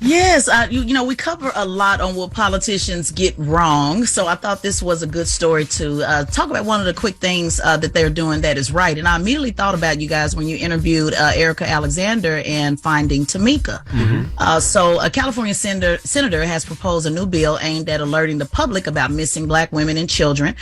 Yes, we cover a lot on what politicians get wrong. So I thought this was a good story to talk about one of the quick things that they're doing that is right. And I immediately thought about you guys when you interviewed Erica Alexander and Finding Tamika. So a California senator has proposed a new bill aimed at alerting the public about missing Black women and children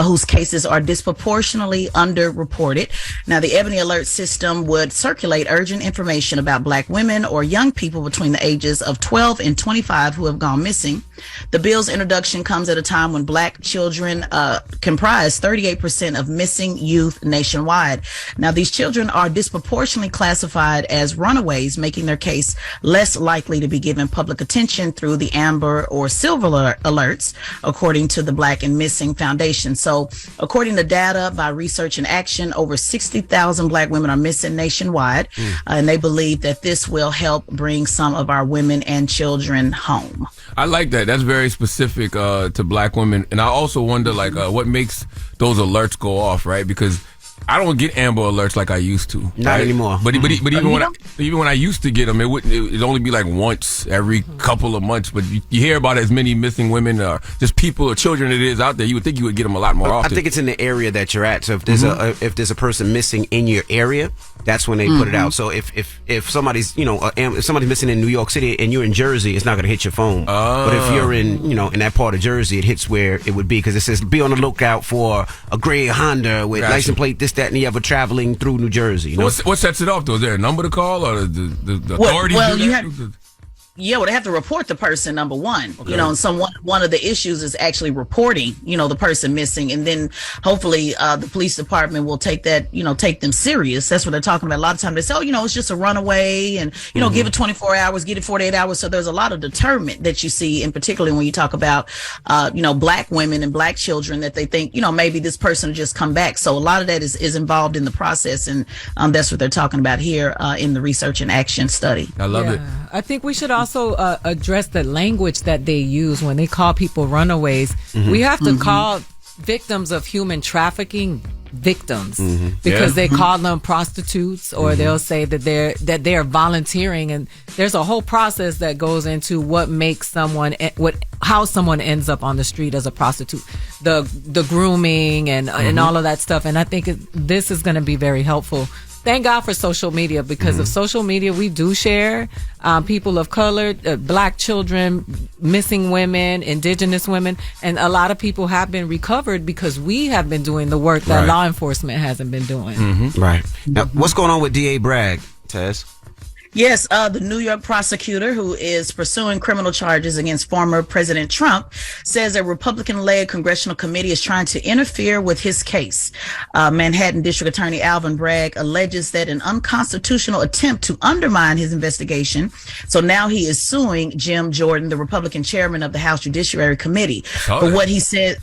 whose cases are disproportionately underreported. Now, the Ebony Alert system would circulate urgent information about Black women or young people between the ages of 12 and 25 who have gone missing. The bill's introduction comes at a time when Black children comprise 38% of missing youth nationwide. Now, these children are disproportionately classified as runaways, making their case less likely to be given public attention through the Amber or Silver alerts, according to the Black and Missing Foundation. So, according to data by Research and Action, over 60,000 Black women are missing nationwide, and they believe that this will help bring some of our women and children home. I like that. That's very specific to Black women. And I also wonder, what makes those alerts go off, right? Because I don't get Amber Alerts like I used to. Not anymore. But even when I used to get them, it'd only be like once every couple of months. But you hear about as many missing women or just people or children it is out there, you would think you would get them a lot more often. I think it's in the area that you're at. So if there's a person missing in your area, that's when they put it out. So if somebody's if somebody's missing in New York City and you're in Jersey, it's not going to hit your phone. But if you're in in that part of Jersey, it hits where it would be, because it says be on the lookout for a gray Honda with license plate this, that, and the other traveling through New Jersey. What sets it off though? Is there a number to call or the authorities? Well, they have to report the person, number one. Okay. And one of the issues is actually reporting, the person missing, and then hopefully the police department will take that, take them serious. That's what they're talking about. A lot of times they say, it's just a runaway, and give it 24 hours, get it 48 hours. So there's a lot of deterrent that you see, and particularly when you talk about Black women and Black children, that they think maybe this person will just come back. So a lot of that is involved in the process, and that's what they're talking about here in the Research and Action study. I love it. I think we should also address the language that they use when they call people runaways. We have to call victims of human trafficking victims, because they call them prostitutes, or they'll say that they're volunteering, and there's a whole process that goes into what makes how someone ends up on the street as a prostitute, the grooming and all of that stuff. And I think this is going to be very helpful. Thank God for social media, because of social media, we do share people of color, Black children, missing women, indigenous women, and a lot of people have been recovered because we have been doing the work that law enforcement hasn't been doing. Right. Now, what's going on with DA Bragg, Tez? Yes, the New York prosecutor who is pursuing criminal charges against former President Trump says a Republican-led congressional committee is trying to interfere with his case. Manhattan District Attorney Alvin Bragg alleges that an unconstitutional attempt to undermine his investigation. So now he is suing Jim Jordan, the Republican chairman of the House Judiciary Committee, for what he said.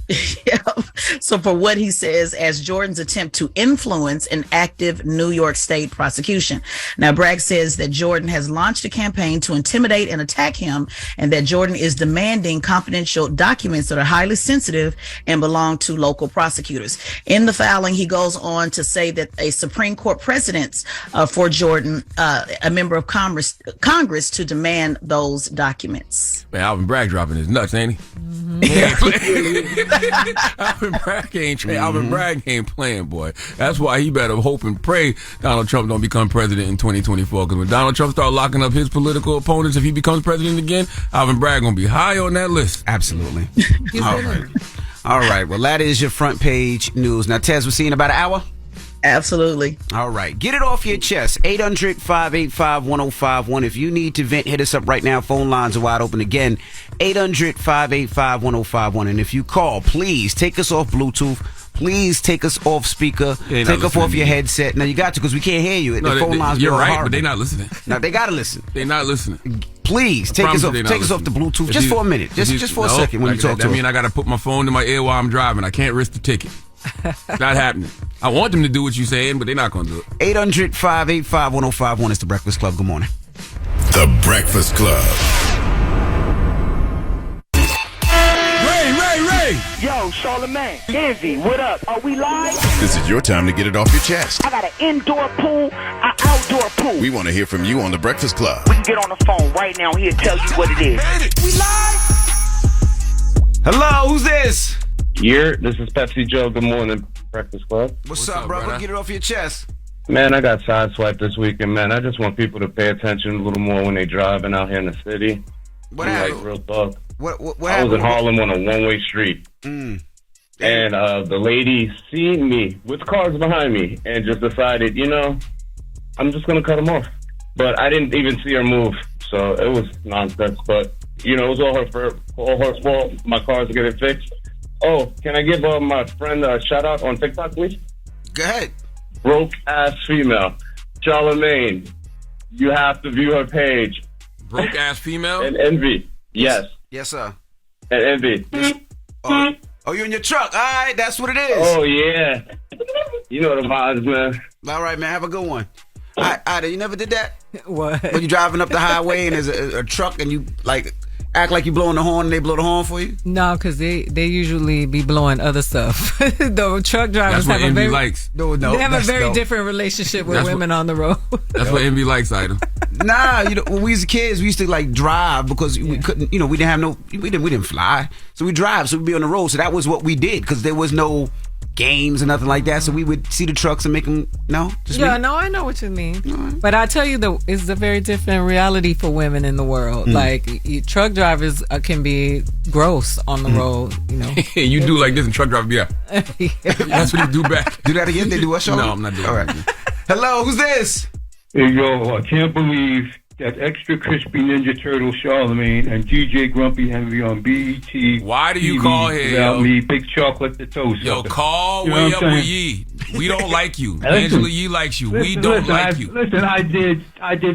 So for what he says as Jordan's attempt to influence an active New York State prosecution. Now, Bragg says that Jordan has launched a campaign to intimidate and attack him, and that Jordan is demanding confidential documents that are highly sensitive and belong to local prosecutors. In the filing, he goes on to say that a Supreme Court precedent for Jordan, a member of Congress, to demand those documents. Man, Alvin Bragg dropping his nuts, ain't he? Alvin Bragg ain't playing, boy. That's why he better hope and pray Donald Trump don't become president in 2024. Because when Donald Trump start locking up his political opponents, if he becomes president again, Alvin Bragg gonna be high on that list. Absolutely. All right. Well, that is your front page news. Now, Tez, we'll see you in about an hour. Absolutely. All right. Get it off your chest. 800-585-1051. If you need to vent, hit us up right now. Phone lines are wide open again. 800-585-1051. And if you call, please take us off Bluetooth. Please take us off speaker. Take us off your headset. Now, you got to, because we can't hear you. No, the phone lines you're right, horrible. but they're not listening. No, they got to listen. They're not listening. Please take us off the Bluetooth just for a minute. Just for a second when you talk to us. I mean, I got to put my phone in my ear while I'm driving. I can't risk the ticket. It's not happening. I want them to do what you're saying, but they're not going to do it. 800-585-1051 is The Breakfast Club. Good morning. The Breakfast Club. Ray! Yo, Charlamagne, Envy, what up? Are we live? This is your time to get it off your chest. I got an indoor pool, an outdoor pool. We want to hear from you on The Breakfast Club. We can get on the phone right now. He'll tell you what it is. We live? Hello, who's this? This is Pepsi Joe. Good morning, Breakfast Club. What's up, brother? Get it off your chest. Man, I got sideswiped this weekend, man. I just want people to pay attention a little more when they driving out here in the city. What happened? Like, real talk. What I was in Harlem on a one-way street. Mm. And the lady seen me with cars behind me and just decided, I'm just going to cut them off. But I didn't even see her move, so it was nonsense. But, it was all her fault. My car's getting fixed. Oh, can I give my friend a shout-out on TikTok, please? Go ahead. Broke-ass female. Charlamagne, you have to view her page. Broke-ass female? And Envy. Yes. Yes, sir. And Envy. Oh, you're in your truck. All right, that's what it is. Oh, yeah. You know the vibes, man. All right, man. Have a good one. Ida, you never did that? What? When you're driving up the highway and there's a truck and you, act like you blowing the horn and they blow the horn for you? No, because they usually be blowing other stuff. The truck drivers That's what have Envy likes. No, they have a very different relationship with women on the road. That's what Envy likes, Aida. Nah, when we was kids, we used to drive because we couldn't, we didn't have we didn't fly, so we drive, so we'd be on the road. So that was what we did because there was no games or nothing like that. So we would see the trucks and make them. No, I know what you mean. But I tell you, it's a very different reality for women in the world. Truck drivers can be gross on the road. You do like this, and truck driver, yeah. That's what you do back. Do that again? They do what, Sean? No, I'm not doing it. All right. Hello, who's this? Hey, yo, I can't believe that extra crispy Ninja Turtle Charlamagne and DJ Grumpy Envy on BET. Why do you call here? Without me, Big Chocolate the Toast. Yo, call way up with Yee. We don't like you. Angela Yee likes you. We don't like you. Listen, I did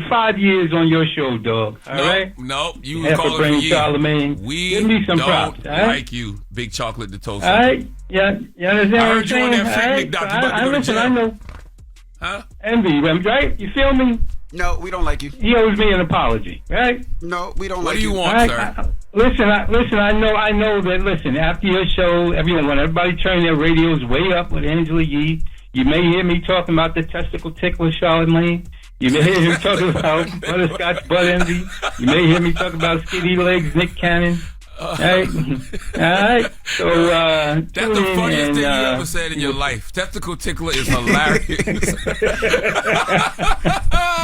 5 years on your show, dog. All right? No, you Half calling a for brain Yee. Charlamagne. We Give me some don't props, all right? like you, Big Chocolate the Toast. All right? Yeah, you understand I what I'm heard you on saying? that Freak Nick Doc. You about to go to Listen, jail. I know. Huh? Envy, right? You feel me? No, we don't like you. He owes me an apology, right? No, we don't What like do you you. want, Right? sir? Listen. I know that. Listen, after your show, when everybody turn their radios way up with Angela Yee, you may hear me talking about the testicle tickler, Charlamagne. You may hear him talking about butterscotch butt envy. You may hear me talk about skinny legs, Nick Cannon. Right? All right. So That's the funniest thing you ever said in your life. Testicle tickler is hilarious.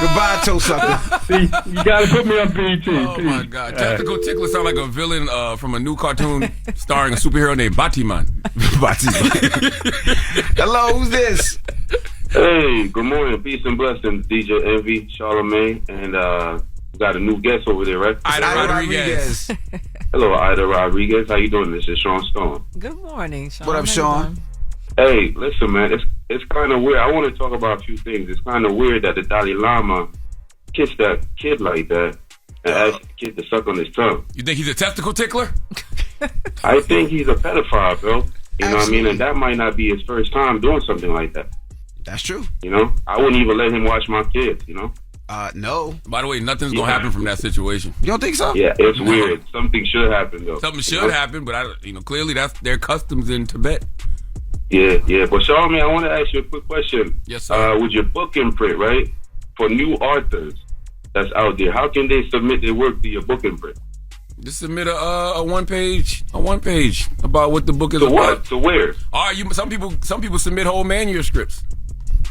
Goodbye, toe sucker. See, you gotta put me on BT. Oh my God, Testicle tickler sound like a villain from a new cartoon starring a superhero named Batiman. Hello, who's this? Hey, good morning. Peace and blessings, DJ Envy, Charlamagne, and got a new guest over there, right? Ida Rodriguez. Hello, Ida Rodriguez. How you doing? This is Sean Stone. Good morning, Sean. What up, Sean? Hey, listen, man. It's kind of weird. I want to talk about a few things. It's kind of weird that the Dalai Lama kissed that kid like that and asked the kid to suck on his tongue. You think he's a testicle tickler? I think he's a pedophile, bro. You know what I mean? And that might not be his first time doing something like that. That's true. I wouldn't even let him watch my kids, No. By the way, nothing's going to happen from that situation. You don't think so? Yeah, it's weird. Something should happen, though. Something should happen, but clearly that's their customs in Tibet. Yeah. But Charlamagne, I want to ask you a quick question. Yes, sir. With your book imprint, right? For new authors that's out there, how can they submit their work to your book imprint? Just submit a one page about what the book is So about. what? So where? All right, some people submit whole manuscripts.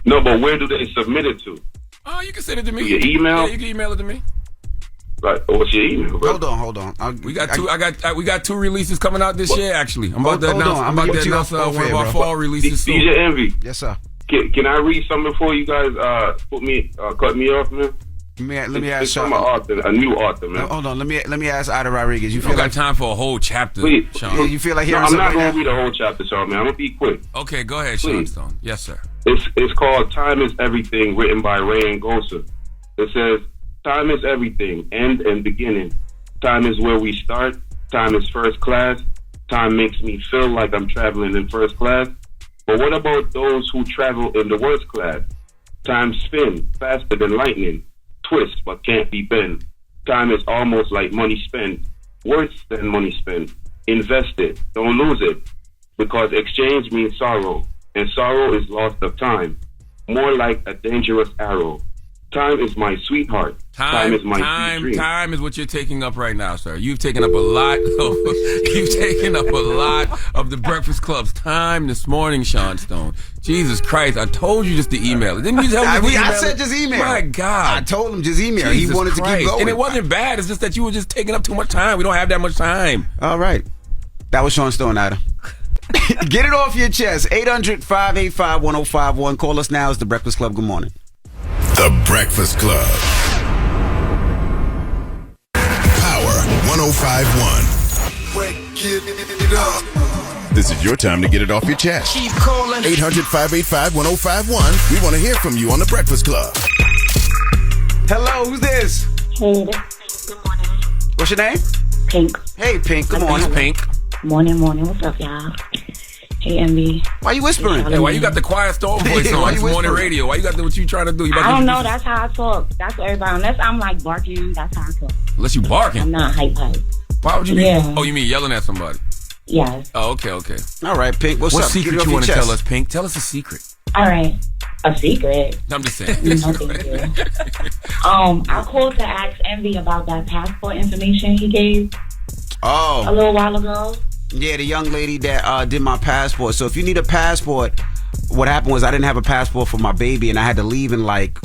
No, but where do they submit it to? Oh, you can send it to me. To your email? Yeah, you can email it to me. Right. What's your email, bro? Hold on. We got two releases coming out this year. Actually, I'm about to Hold announce. on. I'm about to give it announce you off one of air, our bro. fall releases soon. DJ Envy. Yes, sir. Can I read something before you guys cut me off, man? Let me ask It's Sean. from an author, a new author, man. Hold on. Let me ask Ida Rodriguez. You You feel don't like got time for a whole chapter, Please. Sean. you feel like No, hearing I'm something not right going to now? read the whole chapter, Charlamagne. I'm going to be quick. Okay, go ahead, Sean Please. Stone. Yes, sir. It's called Time is Everything, written by Ray and Gosa. It says, time is everything, end and beginning. Time is where we start. Time is first class. Time makes me feel like I'm traveling in first class. But what about those who travel in the worst class? Time spins faster than lightning, twists but can't be bent. Time is almost like money spent, worse than money spent. Invest it, don't lose it. because exchange means sorrow, and sorrow is loss of time, more like a dangerous arrow. Time is my sweetheart. Time is my sweet dream. Time is what you're taking up right now, sir. You've taken up a lot. You've taken up a lot of the Breakfast Club's time this morning, Sean Stone. Jesus Christ! I told you just to email it. Didn't you tell me? I said just email. My God! I told him just email. Jesus he wanted Christ. to keep going, and it wasn't bad. It's just that you were just taking up too much time. We don't have that much time. All right, that was Sean Stone, Ida. Get it off your chest. 800-585-1051. Call us now. It's the Breakfast Club. Good morning. The Breakfast Club. Power 105.1. This is your time to get it off your chest. Keep calling. 800-585-1051. We want to hear from you on The Breakfast Club. Hello, who's this? Hey, good morning. What's your name? Pink. Hey, Pink. Good morning. Pink. Morning. What's up, y'all? Hey, MB. Why you whispering? Hey, why you got the quiet storm voice on? It's morning radio. Why you got what you trying to do? I don't know. That's how I talk. That's what everybody. Unless I'm like barking, that's how I talk. Unless you barking. I'm not hype. Why would you be? Yeah. Oh, you mean yelling at somebody? Yes. Oh, okay. All right, Pink. What's what up? secret you want to tell us, Pink? Tell us a secret. All right. A secret. I'm just saying. No, thank you. I called to ask Envy about that passport information he gave. Oh. A little while ago. Yeah, the young lady that did my passport. So if you need a passport, what happened was I didn't have a passport for my baby, and I had to leave in like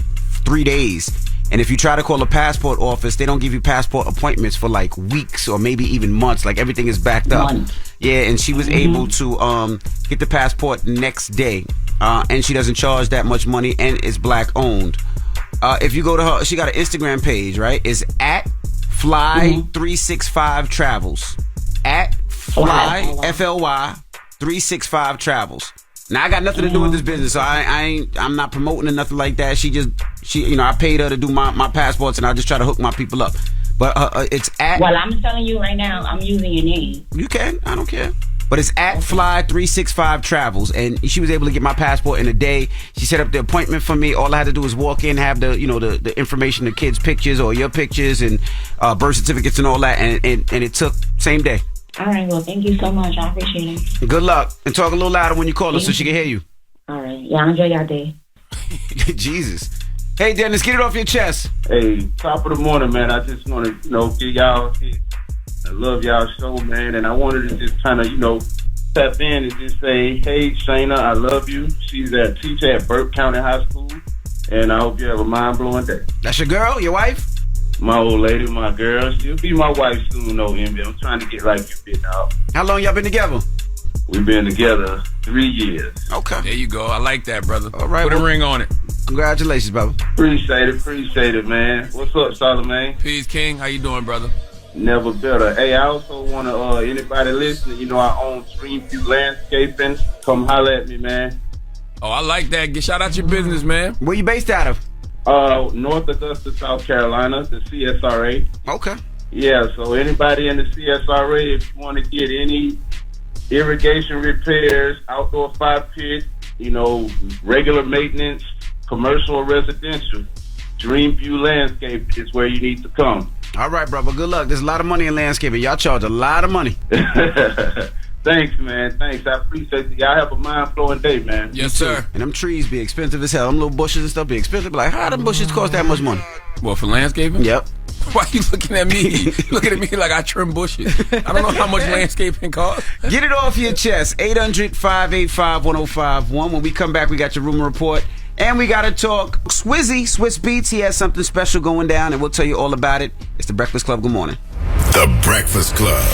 3 days. And if you try to call a passport office, they don't give you passport appointments for like weeks or maybe even months. Like everything is backed up. Yeah, and she was able to get the passport next day. And she doesn't charge that much money, and it's black owned. If you go to her, she got an Instagram page, right? It's at Fly365 Travels. At Fly FLY 365 Travels. Now I got nothing to do with this business, so I'm not promoting or nothing like that. She I paid her to do my passports, and I just try to hook my people up. But it's at. Well, I'm telling you right now, I'm using your name. You can, I don't care. But it's at Fly365 Travels, and she was able to get my passport in a day. She set up the appointment for me. All I had to do was walk in, have the information, the kids' pictures or your pictures, and birth certificates and all that, and it took same day. All right, well, thank you so much. I appreciate it. Good luck, and talk a little louder when you call her so she can hear you. All right, y'all enjoy your day. Jesus. Hey, Dennis, get it off your chest. Hey, top of the morning, man. I just want to, give y'all. I love y'all show, man, and I wanted to just kind of, step in and just say, hey, Shayna, I love you. She's a teacher at Burke County High School, and I hope you have a mind-blowing day. That's your girl, your wife? My old lady, my girl. She'll be my wife soon, though, Envy. I'm trying to get like you bit out. How long y'all been together? We've been together 3 years. Okay. There you go. I like that, brother. All right. Put a ring on it. Congratulations, brother. Appreciate it, man. What's up, Charlamagne? Peace, King. How you doing, brother? Never better. Hey, I also want to, anybody listening, I own Streamview Landscaping. Come holler at me, man. Oh, I like that. Shout out your business, man. Where you based out of? North Augusta, South Carolina, the CSRA. Okay. Yeah, so anybody in the CSRA, if you want to get any irrigation repairs, outdoor fire pit, regular maintenance, commercial or residential, Dreamview Landscape is where you need to come. All right, brother. Good luck. There's a lot of money in landscaping. Y'all charge a lot of money. Thanks, man. Thanks. I appreciate it. Y'all have a mind-blowing day, man. Yes, sir. And them trees be expensive as hell. Them little bushes and stuff be expensive. Like, how them bushes cost that much money? What, for landscaping? Yep. Why you looking at me? Looking at me like I trim bushes. I don't know how much landscaping costs. Get it off your chest. 800-585-1051. When we come back, we got your rumor report. And we got to talk Swizzy, Swiss Beats. He has something special going down, and we'll tell you all about it. It's The Breakfast Club. Good morning. The Breakfast Club.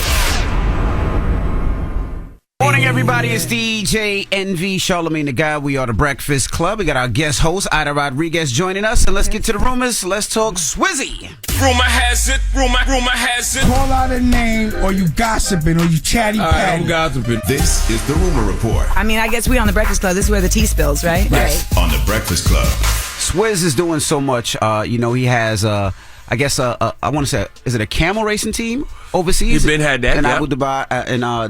Morning, everybody. It's DJ NV, Charlamagne the Guy. We are The Breakfast Club. We got our guest host, Aida Rodriguez, joining us. And let's get to the rumors. Let's talk Swizzy. Rumor has it. Call out a name, or you gossiping, or you chatty patty. I'm gossiping. This is the Rumor Report. I mean, I guess we on The Breakfast Club. This is where the tea spills, right? Yes, on The Breakfast Club. Swizz is doing so much. He has, I want to say, is it a camel racing team overseas? He's been had that in Abu Dhabi,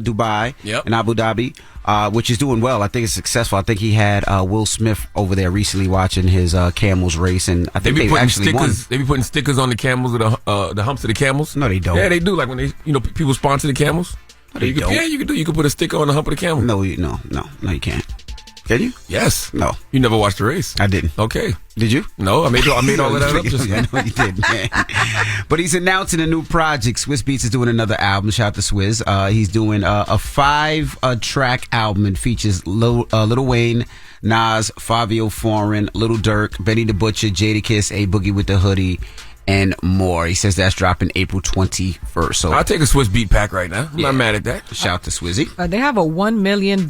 Dubai, Yep. in Abu Dhabi, which is doing well. I think it's successful. I think he had Will Smith over there recently watching his camels race, and I think they actually won. They be putting stickers on the camels, the humps of the camels. No, they don't. Yeah, they do. Like when they, people sponsor the camels. You don't. Yeah, you can put a sticker on the hump of the camel. No, you can't. Can you? Yes. No. You never watched the race? I didn't. Okay. Did you? No, I made all of that up. I know you did, man. But he's announcing a new project. Swizz Beatz is doing another album. Shout out to Swizz. He's doing a 5-track album. It features Lil Wayne, Nas, Fabio Foreign, Lil Durk, Benny the Butcher, Jadakiss, A Boogie with the Hoodie, and more. He says that's dropping April 21st. So I'll take a Swizz Beat pack right now. I'm not mad at that. Shout out to Swizzy. They have a $1 million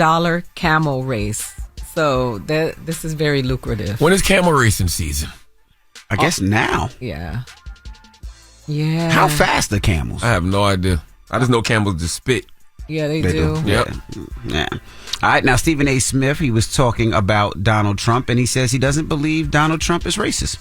camel race. So this is very lucrative. When is camel racing season? I guess now. Yeah. Yeah. How fast are camels? I have no idea. I just know camels just spit. Yeah, they do. Yep. Yeah. All right, now Stephen A. Smith, he was talking about Donald Trump, and he says he doesn't believe Donald Trump is racist.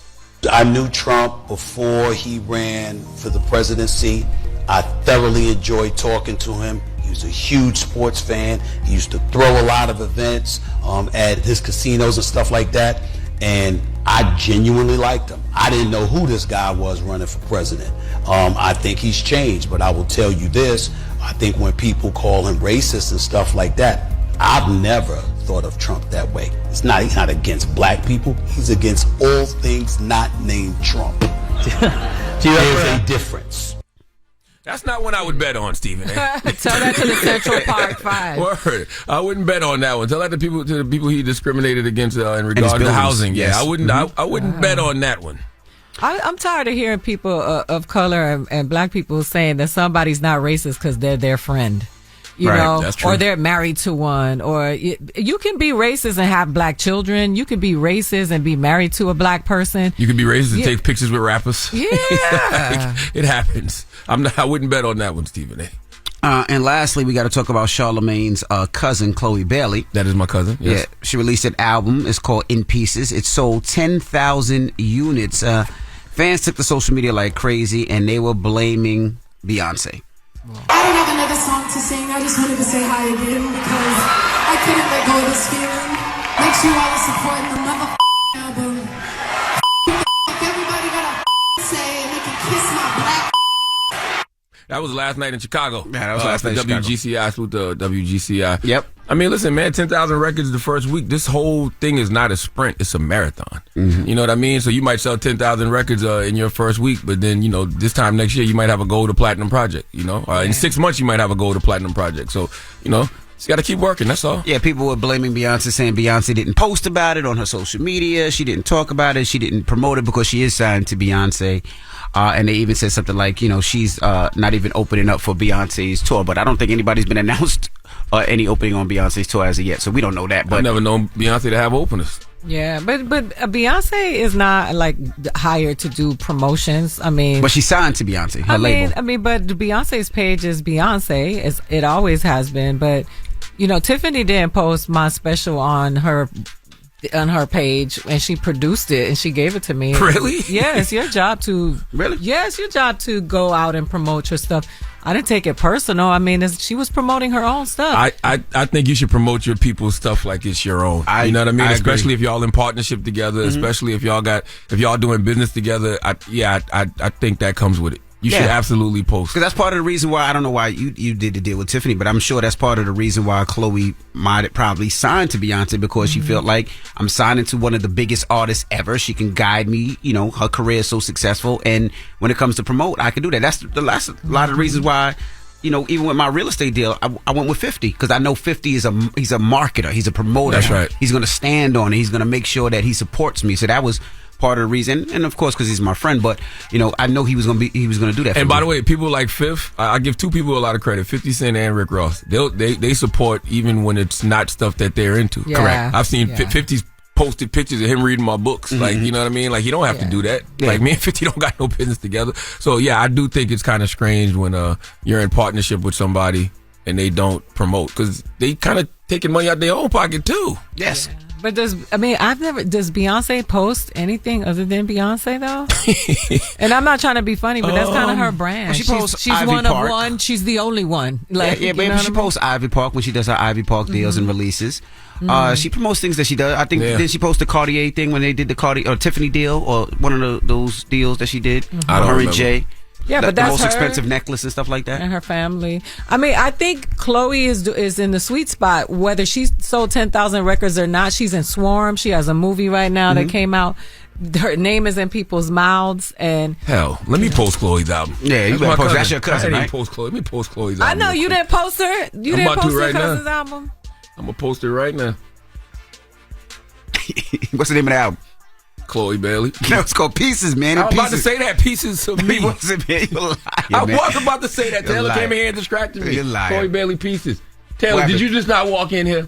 I knew Trump before he ran for the presidency. I thoroughly enjoyed talking to him. He was a huge sports fan. He used to throw a lot of events at his casinos and stuff like that. And I genuinely liked him. I didn't know who this guy was running for president. I think he's changed, but I will tell you this. I think when people call him racist and stuff like that, I've never thought of Trump that way. He's not against black people. He's against all things not named Trump. There's a difference. That's not one I would bet on, Stephen. Tell that to the Central Park 5. Word. I wouldn't bet on that one. Tell that to the people he discriminated against in regard to housing. Yes. Yeah, I wouldn't. I wouldn't bet on that one. I'm tired of hearing people of color and black people saying that somebody's not racist because they're their friend. You know, that's true. Or they're married to one, or you can be racist and have black children. You can be racist and be married to a black person. You can be racist and take pictures with rappers. Yeah. It happens. I wouldn't bet on that one, Stephen A. And lastly, we got to talk about Charlamagne's cousin, Chloe Bailey. That is my cousin. Yes. Yeah, she released an album. It's called In Pieces. It sold 10,000 units. Fans took to social media like crazy, and they were blaming Beyonce. I don't have another song to sing. I just wanted to say hi again because I couldn't let go of this feeling. Make sure y'all are supporting the motherfucking album. Everybody got a say, and they can kiss my black. That was last night in Chicago. Yeah, that was last night in Chicago. WGCI. Salute to WGCI. Yep. I mean, listen, man, 10,000 records the first week. This whole thing is not a sprint. It's a marathon. Mm-hmm. You know what I mean? So you might sell 10,000 records in your first week, but then, this time next year, you might have a gold or platinum project, In 6 months, you might have a gold or platinum project. So, you got to keep working. That's all. Yeah, people were blaming Beyonce, saying Beyonce didn't post about it on her social media. She didn't talk about it. She didn't promote it because she is signed to Beyonce. And they even said something like, she's not even opening up for Beyonce's tour. But I don't think anybody's been announced any opening on Beyonce's tour as of yet. So we don't know that. But I've never known Beyonce to have openers. Yeah, but Beyonce is not like hired to do promotions. I mean, but she's signed to Beyonce, her label. But Beyonce's page is Beyonce, as it always has been. But Tiffany didn't post my special on her page, and she produced it and she gave it to me. Really? Yeah, it's your job to really. Yeah, it's your job to go out and promote your stuff. I didn't take it personal. I mean, she was promoting her own stuff. I think you should promote your people's stuff like it's your own. You know what I mean? Especially if y'all in partnership together. Mm-hmm. Especially if y'all doing business together. I think that comes with it. You should absolutely post. Because that's part of the reason why, I don't know why you did the deal with Tiffany, but I'm sure that's part of the reason why Chloe might have probably signed to Beyonce, because she felt like, I'm signing to one of the biggest artists ever. She can guide me. Her career is so successful. And when it comes to promote, I can do that. That's a lot of the reasons why, even with my real estate deal, I went with 50, because I know 50 he's a marketer. He's a promoter. That's right. He's going to stand on it. He's going to make sure that he supports me. So that was part of the reason, and of course because he's my friend, but I know he was gonna do that. And by the way, people like Fifth, I give two people a lot of credit: 50 Cent and Rick Ross. They support even when it's not stuff that they're into. Yeah. Correct. I've seen 50's posted pictures of him reading my books. Like, you know what I mean? Like, you don't have to do that. Yeah. Like, me and 50 don't got no business together. So yeah, I do think it's kind of strange when you're in partnership with somebody and they don't promote, because they kind of taking money out their own pocket too. Yes. Yeah. But does Beyonce post anything other than Beyonce though? And I'm not trying to be funny, but that's kind of her brand. Well, she posts she's Ivy one Park. of one. She's the only one. Like, but she posts Ivy Park when she does her Ivy Park deals and releases. She promotes things that she does. I think did she post the Cartier thing when they did the Cartier or Tiffany deal, or one of those deals that she did? I don't her remember. and Jay. Yeah, but that's the most her expensive necklace and stuff like that. And her family. I mean, I think Chloe is in the sweet spot. Whether she sold 10,000 records or not, she's in Swarm. She has a movie right now that came out. Her name is in people's mouths. And hell, let me post Chloe's album. Yeah, you better post. That's your cousin, right? Post Chloe. Let me post Chloe's album. I know you didn't post her. You didn't post her cousin's now. album. I'm gonna post it right now. What's the name of the album? Chloe Bailey. No, it's called Pieces, man. I was about to say that, Pieces of Me. He wasn't, man. You're lying, I man. was about to say that. Taylor came in here and distracted me. You're lying. Chloe Bailey, Pieces. Taylor, did you just not walk in here?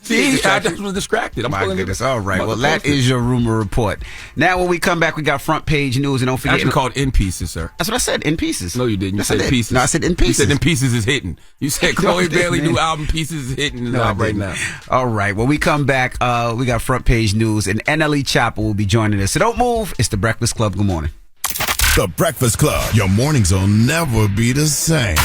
See, I just was distracted. My goodness. All right. Well, that is your rumor report. Now, when we come back, we got front page news. And don't forget. Actually called In Pieces, sir. That's what I said. In Pieces. No, you didn't. You Yes, said I did. Pieces. No, I said In Pieces. You said In Pieces is hitting. You said Chloe I didn't, Bailey man. new album Pieces is hitting No, right now. All right. When we come back, we got front page news. And NLE Choppa will be joining us. So don't move. It's the Breakfast Club. Good morning. The Breakfast Club. Your mornings will never be the same.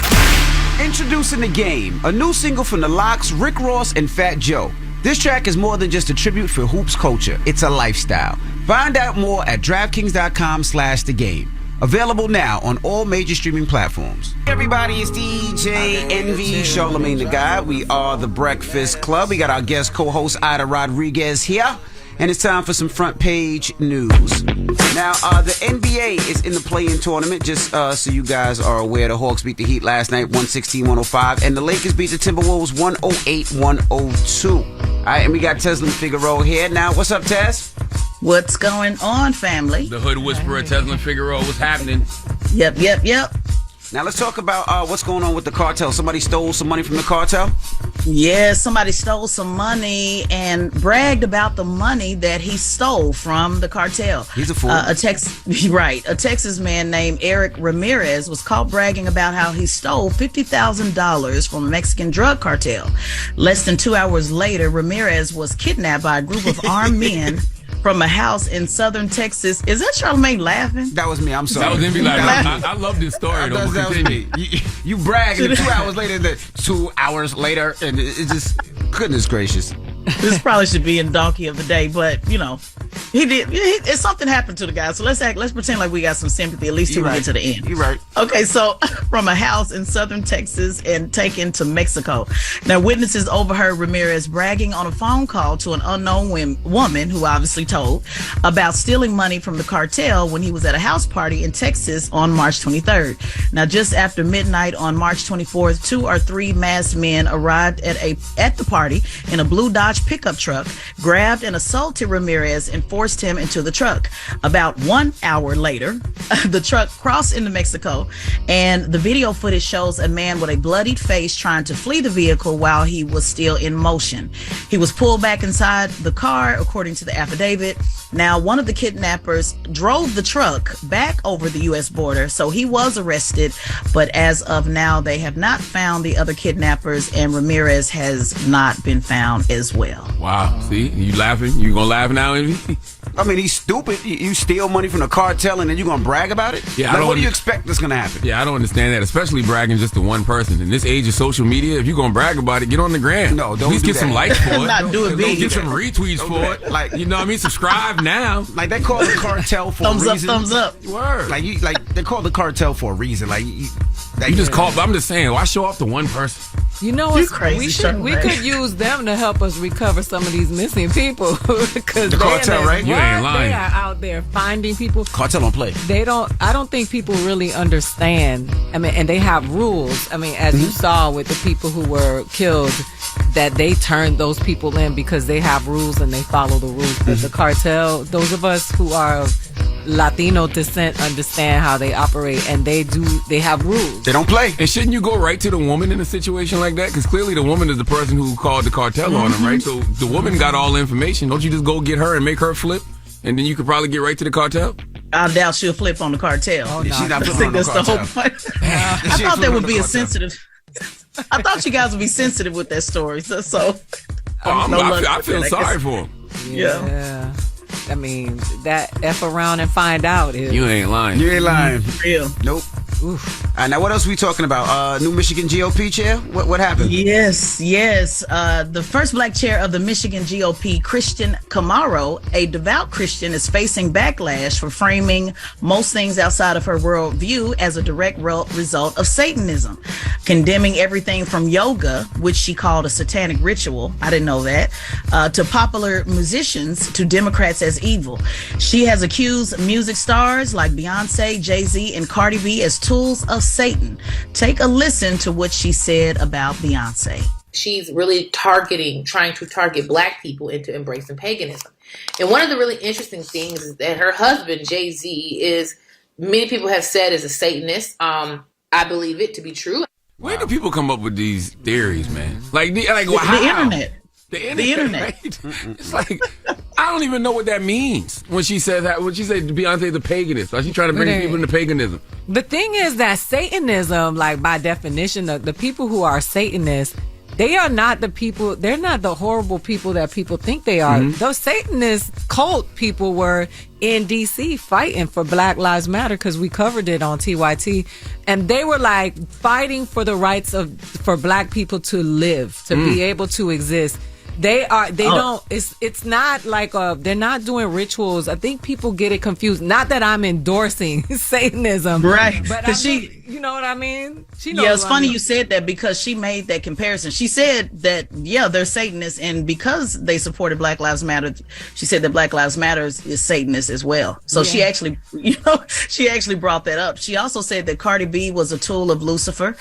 Introducing The Game, a new single from The Lox, Rick Ross, and Fat Joe. This track is more than just a tribute for hoops culture. It's a lifestyle. Find out more at DraftKings.com/thegame. Available now on all major streaming platforms. Everybody, it's DJ NV, Charlamagne the Guy. We are the Breakfast Club. We got our guest co-host Aida Rodriguez here. And it's time for some front page news. Now, the NBA is in the play-in tournament. Just so you guys are aware, the Hawks beat the Heat last night, 116-105. And the Lakers beat the Timberwolves, 108-102. All right, and we got Tesla Figueroa here. Now, what's up, Tess? What's going on, family? The Hood Whisperer, Tesla Figueroa, what's happening? Yep. Now, let's talk about what's going on with the cartel. Somebody stole some money from the cartel? Yeah, somebody stole some money and bragged about the money that he stole from the cartel. He's a fool. A Texas man named Eric Ramirez was caught bragging about how he stole $50,000 from a Mexican drug cartel. Less than 2 hours later, Ramirez was kidnapped by a group of armed men from a house in southern Texas. Is that Charlamagne laughing? That was me. I'm sorry. That was Envy laughing. I love this story, though. That was me. You brag, and 2 hours later, 2 hours later, and it just, goodness gracious. This probably should be in Donkey of the Day, but he did. Something happened to the guy, so let's pretend like we got some sympathy, at least till we get to the end. You're right. Okay, so from a house in southern Texas and taken to Mexico. Now, witnesses overheard Ramirez bragging on a phone call to an unknown woman who obviously told about stealing money from the cartel when he was at a house party in Texas on March 23rd. Now, just after midnight on March 24th, 2 or 3 masked men arrived at the party in a blue Dodge pickup truck, grabbed and assaulted Ramirez and forced him into the truck. About 1 hour later, the truck crossed into Mexico, and the video footage shows a man with a bloodied face trying to flee the vehicle while he was still in motion. He was pulled back inside the car, according to the affidavit. Now, one of the kidnappers drove the truck back over the U.S. border, so he was arrested, but as of now, they have not found the other kidnappers, and Ramirez has not been found as well. Wow. See, you laughing? You gonna laugh now, Envy? I mean, he's stupid. You steal money from the cartel and then you gonna brag about it? Yeah, what do you expect that's gonna happen? Yeah, I don't understand that, especially bragging just to one person. In this age of social media, if you're gonna brag about it, get on the gram. No, don't At least do get that. some likes for it. Not do it big. Get some retweets for it. Like, you know what I mean? Subscribe now. Like, they call the cartel for Thumbs a up, reason. thumbs up. Word. Like they call the cartel for a reason. You just call, but I'm just saying, why show off to one person? You know what? Crazy, we could use them to help us recover some of these missing people. Because the cartel, right? You ain't lying. They are out there finding people. Cartel don't play. I don't think people really understand. I mean, and they have rules. I mean, as you saw with the people who were killed, that they turned those people in because they have rules and they follow the rules. But the cartel, those of us who are of Latino descent understand how they operate, and they have rules. They don't play. And shouldn't you go right to the woman in a situation like that? Because clearly the woman is the person who called the cartel on them, right? So the woman got all the information. Don't you just go get her and make her flip? And then you could probably get right to the cartel? I doubt she'll flip on the cartel. Oh, no. She's not I think that's the whole point. I thought that would be a sensitive. I thought you guys would be sensitive with that story. So I feel sorry for him. Yeah. I mean, that F around and find out is... You ain't lying. You ain't lying. Real. Nope. Now, what else are we talking about? New Michigan GOP chair? What happened? Yes. The first black chair of the Michigan GOP, Christian Camaro, a devout Christian, is facing backlash for framing most things outside of her worldview as a direct result of Satanism, condemning everything from yoga, which she called a satanic ritual, I didn't know that, to popular musicians, to Democrats as evil. She has accused music stars like Beyonce, Jay-Z, and Cardi B as tools of Satan. Take a listen to what she said about Beyonce. She's really trying to target black people into embracing paganism. And one of the really interesting things is that her husband, Jay-Z, is, many people have said, is a Satanist. I believe it to be true. Where do people come up with these theories, man? Like the internet. The internet. Right? It's like, I don't even know what that means when she says that. When she said Beyonce's a paganist, are she trying to bring people into paganism? The thing is that Satanism, like by definition, the people who are Satanists, they are not the people, they're not the horrible people that people think they are. Mm-hmm. Those Satanist cult people were in D.C. fighting for Black Lives Matter, because we covered it on TYT, and they were like fighting for the rights for black people to live, to be able to exist. It's not like they're not doing rituals. I think people get it confused. Not that I'm endorsing Satanism. Right. But you know what I mean? It's funny you said that, because she made that comparison. She said that, they're Satanists, and because they supported Black Lives Matter, she said that Black Lives Matter is Satanist as well. So she actually brought that up. She also said that Cardi B was a tool of Lucifer,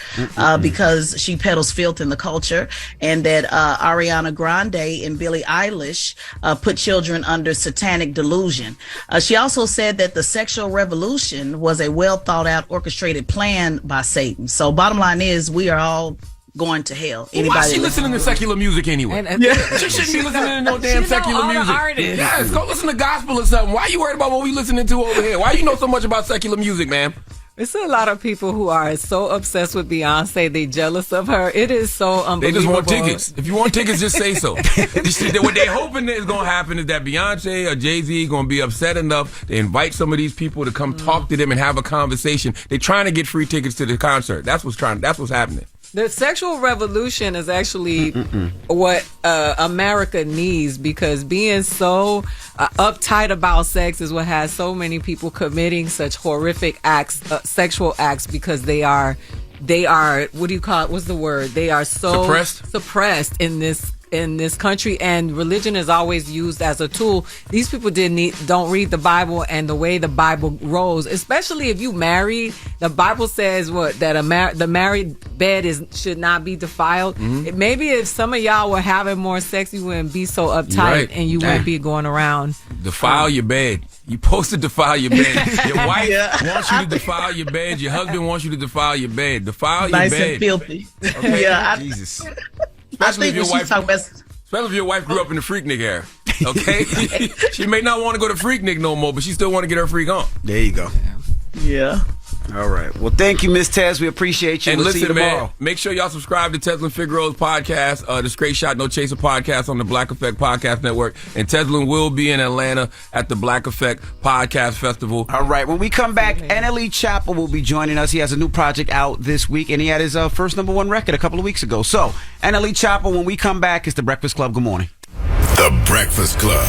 because she peddles filth in the culture, and that Ariana Grande and Billie Eilish put children under satanic delusion. She also said that the sexual revolution was a well thought out, orchestrated plan by Satan. So bottom line is, we are all going to hell. Why is she listening to secular music anyway? She shouldn't be listening to no damn secular music. Yes, go listen to gospel or something. Why are you worried about what we listening to over here? Why you know so much about secular music, man? It's a lot of people who are so obsessed with Beyonce, they jealous of her. It is so unbelievable. They just want tickets. If you want tickets, just say so. What they hoping is going to happen is that Beyonce or Jay-Z going to be upset enough to invite some of these people to come talk to them and have a conversation. They're trying to get free tickets to the concert. That's what's happening. The sexual revolution is actually what America needs, because being so uptight about sex is what has so many people committing such horrific acts, sexual acts, because they are, what do you call it? What's the word? They are so suppressed in this country, and religion is always used as a tool. These people don't read the Bible and the way the Bible rolls, especially if you marry. The Bible says that the married bed should not be defiled. Maybe if some of y'all were having more sex, you wouldn't be so uptight, and you wouldn't be going around. Defile your bed. You supposed to defile your bed. Your wife wants you to defile your bed. Your husband wants you to defile your bed. Defile your bed. Nice and filthy. Okay? Jesus. Especially if your wife grew up in the Freaknik era. Okay? She may not want to go to Freaknik no more, but she still want to get her freak on. There you go. Yeah. All right. Well, thank you, Miss Tez. We appreciate you. And we'll see you tomorrow. Man, make sure y'all subscribe to Teslin Figaro's podcast, the Straight Shot No Chaser podcast on the Black Effect Podcast Network. And Teslin will be in Atlanta at the Black Effect Podcast Festival. All right. When we come back, NLE Choppa will be joining us. He has a new project out this week, and he had his first #1 record a couple of weeks ago. So, NLE Choppa, when we come back, it's The Breakfast Club. Good morning. The Breakfast Club.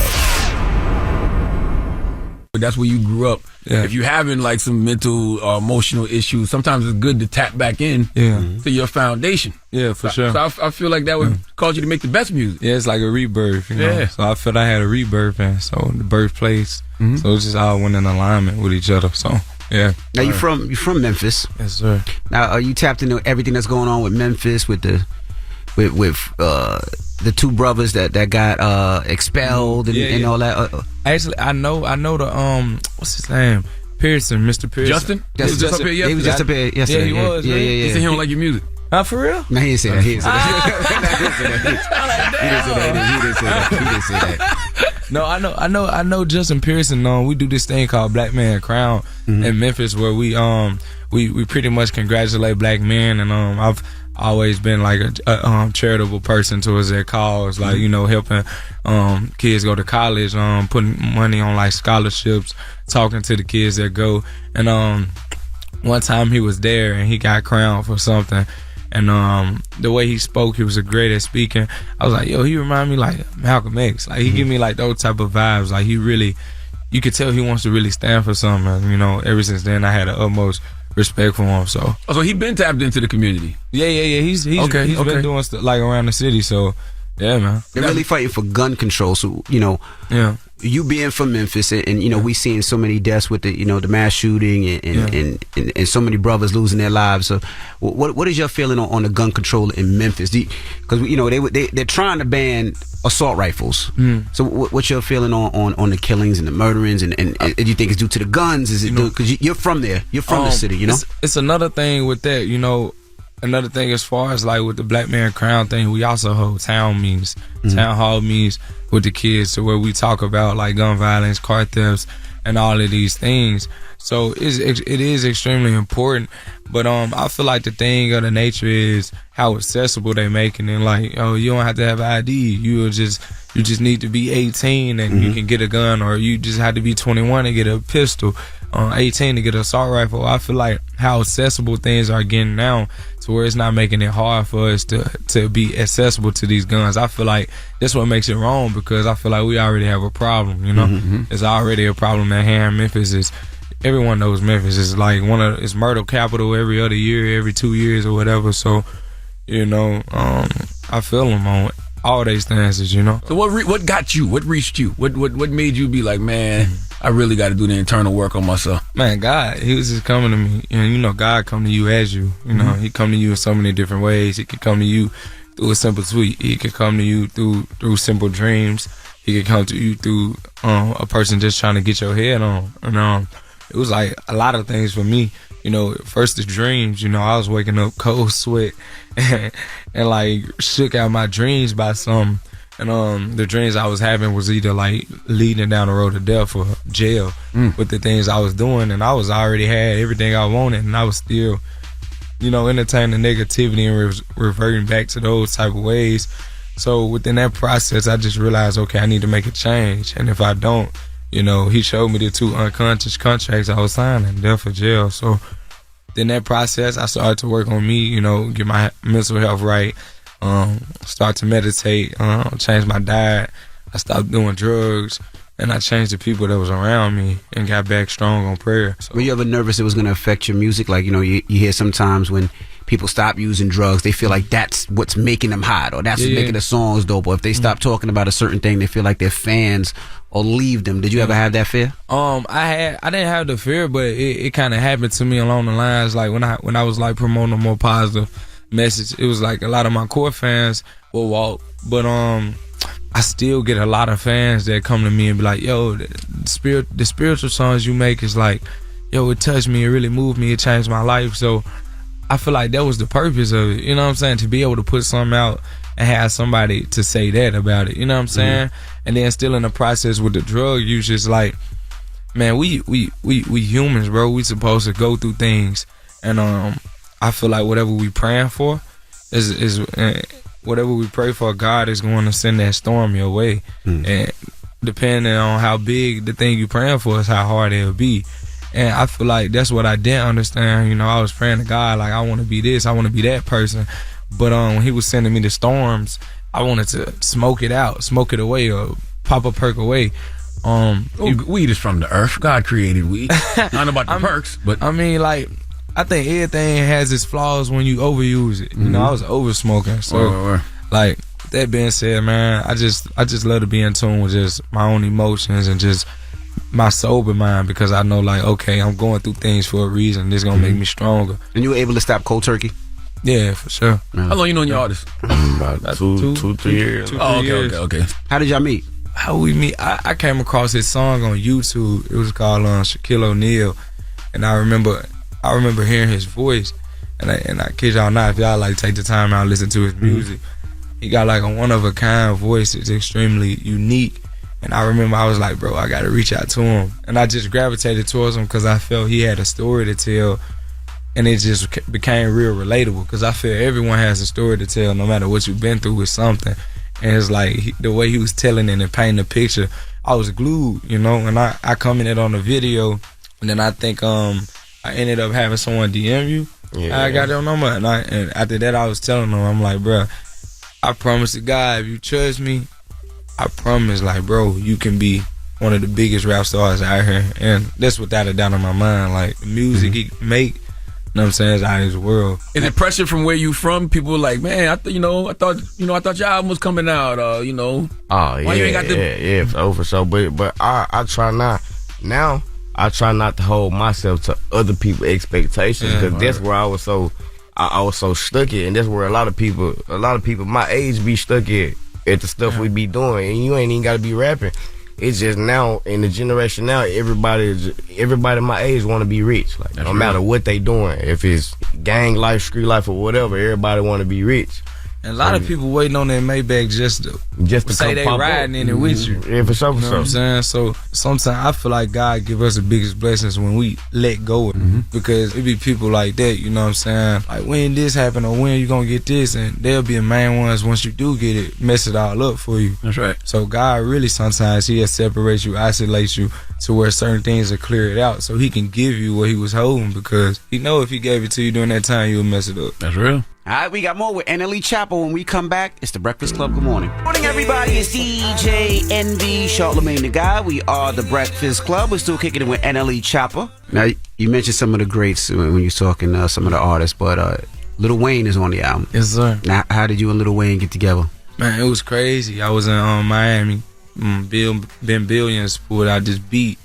But that's where you grew up. Yeah. If you're having like some mental or emotional issues, sometimes it's good to tap back in to your foundation. Yeah, for sure. So I feel like that would cause you to make the best music. Yeah, it's like a rebirth, you know. Yeah. So I felt I had a rebirth, and so the birthplace. So it's just all went in alignment with each other. So yeah. Now you from Memphis. Yes, sir. Now are you tapped into everything that's going on with Memphis with the two brothers that got expelled and all that? Actually, I know the what's his name? Pearson, Mr. Pearson. Justin? He was just up here yesterday. He was just up here yesterday. Yeah, he was. Yeah. He said he don't like your music. For real? No, he didn't say that. He didn't say that. No, I know Justin Pearson. We do this thing called Black Man Crown in Memphis, where we pretty much congratulate black men, and I've always been like a charitable person towards their cause, like helping kids go to college, putting money on like scholarships, talking to the kids that go, and one time he was there and he got crowned for something. And the way he spoke, he was a great at speaking. I was like, yo, he remind me like Malcolm X. Like, he give me like those type of vibes. Like, he really, you could tell he wants to really stand for something. And, you know, ever since then, I had the utmost respect for him. So he been tapped into the community. Yeah. He's been doing stuff like around the city. So yeah, man. They're really fighting for gun control. So, you know, you being from Memphis, and you know, we seeing so many deaths with the, you know, the mass shooting and so many brothers losing their lives. So, what is your feeling on the gun control in Memphis? Because you know they're trying to ban assault rifles. So, what's your feeling on the killings and the murderings? And do you think it's due to the guns? Is it because you're from there? You're from the city, you know? It's another thing with that, you know. Another thing as far as like with the Black Man Crown thing, we also hold town meetings, town hall meetings with the kids, to where we talk about like gun violence, car thefts, and all of these things. So it is extremely important. But I feel like the thing of the nature is how accessible they making it. Like, oh, you don't have to have an ID. You just need to be 18 and you can get a gun, or you just have to be 21 and get a pistol, 18 to get an assault rifle. I feel like how accessible things are getting now, to where it's not making it hard for us to be accessible to these guns. I feel like that's what makes it wrong, because I feel like we already have a problem, you know? It's already a problem at hand. Memphis everyone knows Memphis is like it's murder capital every other year, every 2 years or whatever. So, you know, I feel them on all these stances, you know? So what got you? What reached you? What made you be like, man, I really got to do the internal work on myself? Man, God, he was just coming to me. And, you know, God come to you as you. You know, he come to you in so many different ways. He could come to you through a simple tweet. He could come to you through simple dreams. He could come to you through a person just trying to get your head on. And it was like a lot of things for me. You know, first the dreams, you know, I was waking up cold sweat and like shook out my dreams by something. And the dreams I was having was either like leading down the road to death or jail with the things I was doing. And I was already had everything I wanted, and I was still, you know, entertaining negativity and reverting back to those type of ways. So within that process, I just realized, okay, I need to make a change. And if I don't, you know, he showed me the 2 unconscious contracts I was signing, death or jail. So in that process, I started to work on me, you know, get my mental health right, start to meditate, change my diet. I stopped doing drugs, and I changed the people that was around me and got back strong on prayer. So, were you ever nervous it was going to affect your music? Like, you know, you hear sometimes when people stop using drugs, they feel like that's what's making them hot, or that's what's making the songs dope. Or if they stop talking about a certain thing, they feel like their fans or leave them. Did you ever have that fear? I didn't have the fear, but it kind of happened to me along the lines, like when I was like promoting a more positive message. It was like a lot of my core fans will walk, but I still get a lot of fans that come to me and be like, yo, the spiritual songs you make is like, yo, it touched me, it really moved me, it changed my life. So I feel like that was the purpose of it, you know what I'm saying? To be able to put something out and have somebody to say that about it, you know what I'm saying? And then still in the process with the drug use, just like, man, we humans, bro. We supposed to go through things, and I feel like whatever we praying for is whatever we pray for, God is going to send that storm your way, and depending on how big the thing you praying for is how hard it'll be. And I feel like that's what I didn't understand. You know, I was praying to God like, I want to be this, I want to be that person. But when he was sending me the storms, I wanted to smoke it away, or pop a perk away. Weed is from the earth. God created weed. I don't know about the perks, but I mean, like, I think everything has its flaws when you overuse it. You know, I was over smoking. So, like, that being said, man, I just love to be in tune with just my own emotions and just my sober mind, because I know, like, okay, I'm going through things for a reason. This is gonna make me stronger. And you were able to stop cold turkey? Yeah, for sure. How long you known your artist? About 2-3 years. Okay. How did y'all meet? How we meet? I came across his song on YouTube. It was called Shaquille O'Neal, and I remember hearing his voice, and I kid y'all not, if y'all like take the time out and listen to his music, he got like a one of a kind voice. It's extremely unique, and I remember I was like, bro, I gotta reach out to him, and I just gravitated towards him because I felt he had a story to tell. And it just became real relatable, because I feel everyone has a story to tell, no matter what you've been through with something. And it's like the way he was telling it and painting the picture, I was glued, you know. And I commented on the video, and then I think I ended up having someone DM you. Yeah. I got your number, and after that, I was telling them, I'm like, bro, I promise to God, if you trust me, I promise, like, bro, you can be one of the biggest rap stars out here, and that's without a doubt in my mind. Like, the music he make, you know what I'm saying, is out of this world. Is it pressure from where you from? People like, man, I thought your album was coming out. Oh why yeah, you ain't got the yeah, for sure. But I try not now. I try not to hold myself to other people's expectations because that's where I was so stuck at, and that's where a lot of people my age be stuck at the stuff we be doing, and you ain't even got to be rapping. It's just now in the generation now, everybody my age want to be rich. Like no matter what they doing, if it's gang life, street life, or whatever, everybody want to be rich. And a lot of people waiting on their Maybach just to say they riding in it with you. Yeah, for sure, You know what I'm saying? So sometimes I feel like God give us the biggest blessings when we let go of it. Because it be people like that, you know what I'm saying? Like, when this happen or when you gonna get this, and they'll be the main ones once you do get it, mess it all up for you. That's right. So God really sometimes he'll separate you, isolate you to where certain things are cleared out so he can give you what he was holding, because he know if he gave it to you during that time, you'll mess it up. That's real. All right, we got more with NLE Choppa when we come back. It's the Breakfast Club. Good morning. Morning, everybody. It's DJ NV, Charlamagne the Guy. We are the Breakfast Club. We're still kicking it with NLE Choppa. Now, you mentioned some of the greats when you're talking some of the artists, but Lil Wayne is on the album. Yes, sir. Now, how did you and Lil Wayne get together? Man, it was crazy. I was in Miami. Ben Billions pulled out this beat.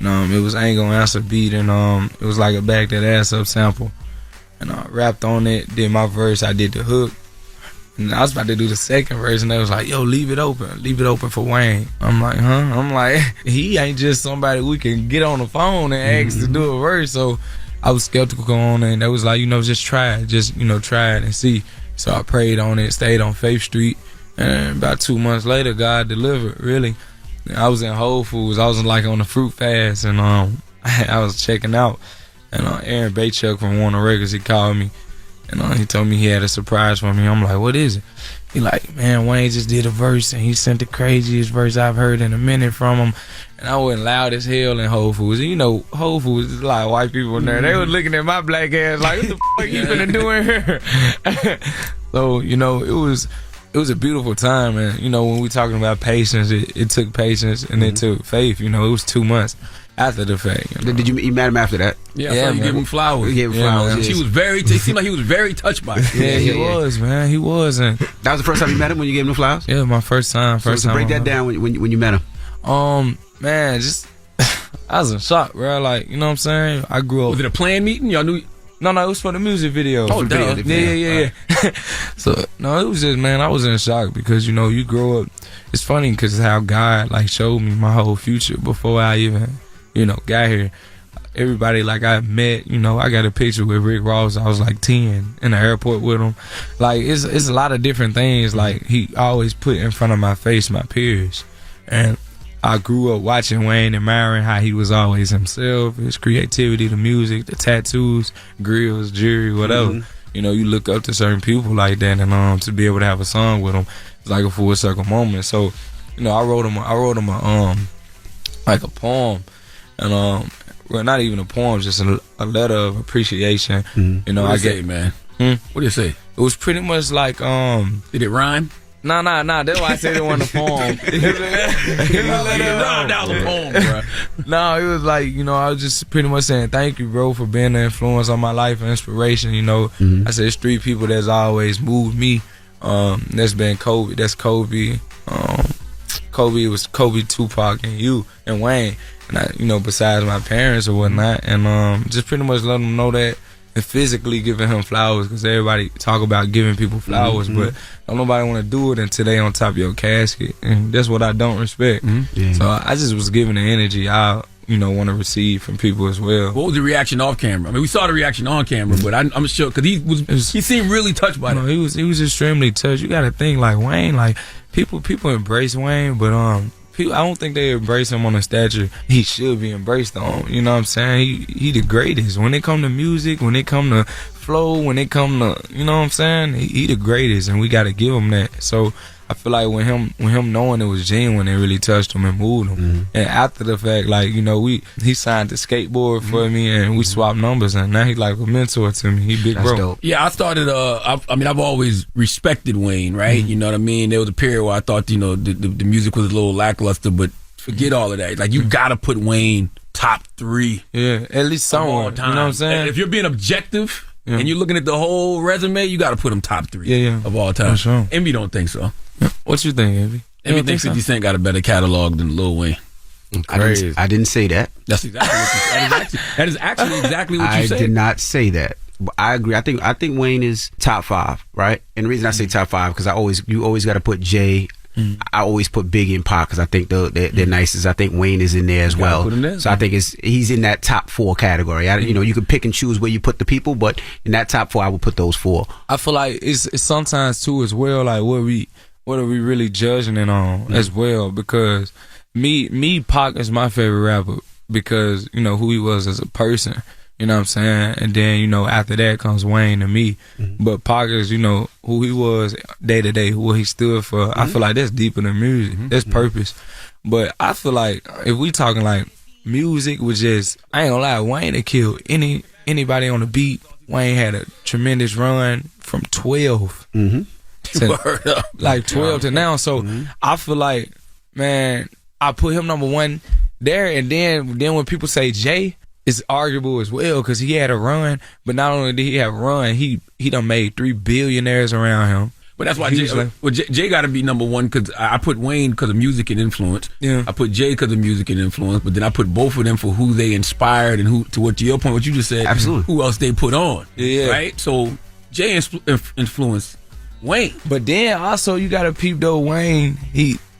It was Ain't Gonna Answer beat, and it was like a Back That Ass Up sample. And I rapped on it, did my verse, I did the hook. And I was about to do the second verse, and they was like, yo, leave it open for Wayne. I'm like, huh? I'm like, he ain't just somebody we can get on the phone and ask to do a verse. So I was skeptical on it, and they was like, just try it. Just, try it and see. So I prayed on it, stayed on Faith Street, and about 2 months later, God delivered, really. I was in Whole Foods, I was like on the fruit fast, and I was checking out. And Aaron Baychuck from Warner Records, he called me, and he told me he had a surprise for me. I'm like, what is it? He like, man, Wayne just did a verse, and he sent the craziest verse I've heard in a minute from him. And I went loud as hell in Whole Foods. And Whole Foods is a lot of white people in there. They was looking at my black ass like, what the fuck you finna do in here? So, it was a beautiful time. And, when we talking about patience, it took patience, and it took faith. It was 2 months after the fact. Did you met him after that? Yeah, you gave him flowers. You gave him flowers. Yes. It seemed like he was very touched by it. Yeah, he was, man. He was. And that was the first time you met him, when you gave him the flowers? Yeah, my first time. So break that down when you met him. Man, just I was in shock, bro. Like, you know what I'm saying? I grew up. Was it a planned meeting? Y'all knew? No, it was for the music video. Oh, duh. Yeah. So, no, it was just, man, I was in shock because, you grow up. It's funny because how God, showed me my whole future before I even, got here. Everybody, I met, I got a picture with Rick Ross. I was 10 in the airport with him. It's a lot of different things. He always put in front of my face my peers. And I grew up watching Wayne, admiring how he was always himself, his creativity, the music, the tattoos, grills, jewelry, whatever. You look up to certain people like that, and to be able to have a song with them, it's like a full circle moment. So, I wrote him a poem, and well, not even a poem, just a letter of appreciation. What did it say, man? What did it say? It was pretty much like Did it rhyme? No. That's why I said it wasn't a poem. No, it was I was just pretty much saying thank you, bro, for being an influence on my life and inspiration. I said it's 3 people that's always moved me. That's been Kobe. That's Kobe. Kobe was Kobe, Tupac, and you and Wayne. And I, besides my parents or whatnot, and just pretty much letting them know that. And physically giving him flowers, because everybody talk about giving people flowers, but don't nobody want to do it until they on top of your casket, and that's what I don't respect. So I just was giving the energy I want to receive from people as well. What was the reaction off camera? I mean, we saw the reaction on camera, but I'm sure because he seemed really touched by it. He was extremely touched. You got to think Wayne, people embrace Wayne, but I don't think they embrace him on the stature he should be embraced on. You know what I'm saying? He the greatest. When it come to music, when it come to flow, when it come to, you know what I'm saying? He the greatest, and we got to give him that. So I I feel like when him knowing it was genuine, it really touched him and moved him. And after the fact, like, you know, he signed the skateboard for me, and we swapped numbers, and now he's like a mentor to me. He big bro. dope. Yeah, I started. I've always respected Wayne, right? You know what I mean. There was a period where I thought, you know, the music was a little lackluster, but forget all of that. Like, you gotta put Wayne top 3. Yeah, at least somewhere. You know what I'm saying? If you're being objective. Yeah. And you're looking at the whole resume, you got to put him top 3 of all time. Sure. Envy don't think so. What you think, Envy? Envy thinks 50 Cent got a better catalog than Lil Wayne. I didn't say that. That's exactly what you said. That is actually exactly what you said. I did not say that. But I agree. I think Wayne is top 5, right? And the reason I say top 5 because you always got to put Jay. I always put Biggie and Pac because I think they're nicest. I think Wayne is in there as well. So I think he's in that top 4 category. You know, you can pick and choose where you put the people, but in that top 4, I would put those 4. I feel like it's sometimes too as well. Like what are we really judging it on as well? Because me Pac is my favorite rapper because you know who he was as a person. You know what I'm saying? And then, you know, after that comes Wayne and me. But Pac is, you know, who he was day to day, what he stood for. I feel like that's deeper than music. That's purpose. But I feel like if we talking like music was just, I ain't gonna lie, Wayne had killed anybody on the beat. Wayne had a tremendous run from 12 to like 12 to now. So I feel like, man, I put him number 1 there. And then when people say Jay, it's arguable as well because he had a run, but not only did he have a run, he done made 3 billionaires around him. But that's why Jay got to be number 1 because I put Wayne because of music and influence. Yeah. I put Jay because of music and influence, but then I put both of them for who they inspired and to your point, what you just said, absolutely, who else they put on. Yeah. Right? So Jay influenced Wayne. But then also you got to peep though, Wayne,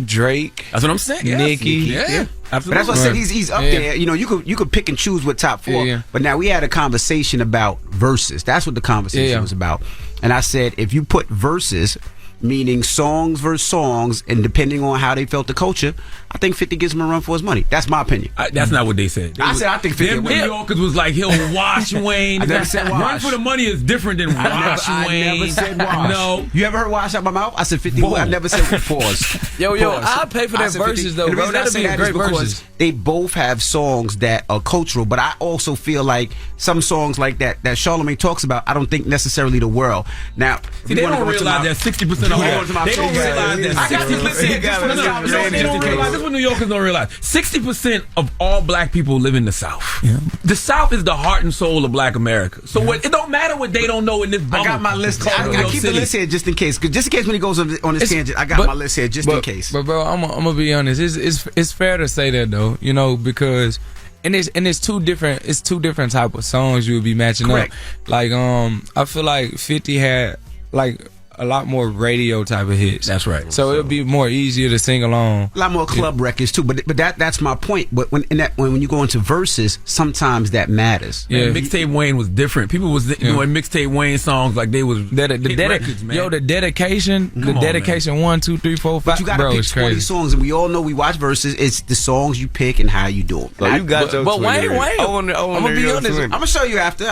Drake. That's what I'm saying. Nicki. Yeah. Absolutely. But that's what I said. He's up there. You know, you could pick and choose what top 4. But now we had a conversation about verses. That's what the conversation was about. And I said, if you put verses, meaning songs versus songs, and depending on how they felt the culture, I think 50 gives him a run for his money. That's my opinion. That's not what they said. I think 50. Them New Yorkers was like, he'll wash Wayne. I never said wash. Run for the money is different than wash Wayne. I never said wash. No. You ever heard wash out my mouth? I said 50. I never said pause. Yo, I'll pay for their verses though, bro. That'll be a great verses. They both have songs that are cultural, but I also feel like some songs like that Charlamagne talks about, I don't think necessarily the world. Now, see, they don't realize that 60% of they don't realize that 60%. They don't realize this is what New Yorkers don't realize. 60% of all black people live in the South. Yeah. The South is the heart and soul of black America. So it don't matter what they don't know in this bubble. I got my list. I keep the list here just in case. Just in case when he goes on this tangent, I got my list here just in case. But bro, I'm gonna be honest. It's fair to say that though, you know, because it's two different type of songs you would be matching up. Like I feel like 50 had like a lot more radio type of hits. That's right. So it'll be more easier to sing along. A lot more club records too. But that's my point. But when you go into verses, sometimes that matters. Yeah. Mixtape Wayne was different. People was doing mixtape Wayne songs like they was records, man. Yo, the dedication, 1, 2, 3, 4, 5. But you gotta pick 20 songs, and we all know we watch verses. It's the songs you pick and how you do them. So you got your. But Wayne, I'm gonna be honest. I'm gonna show you after.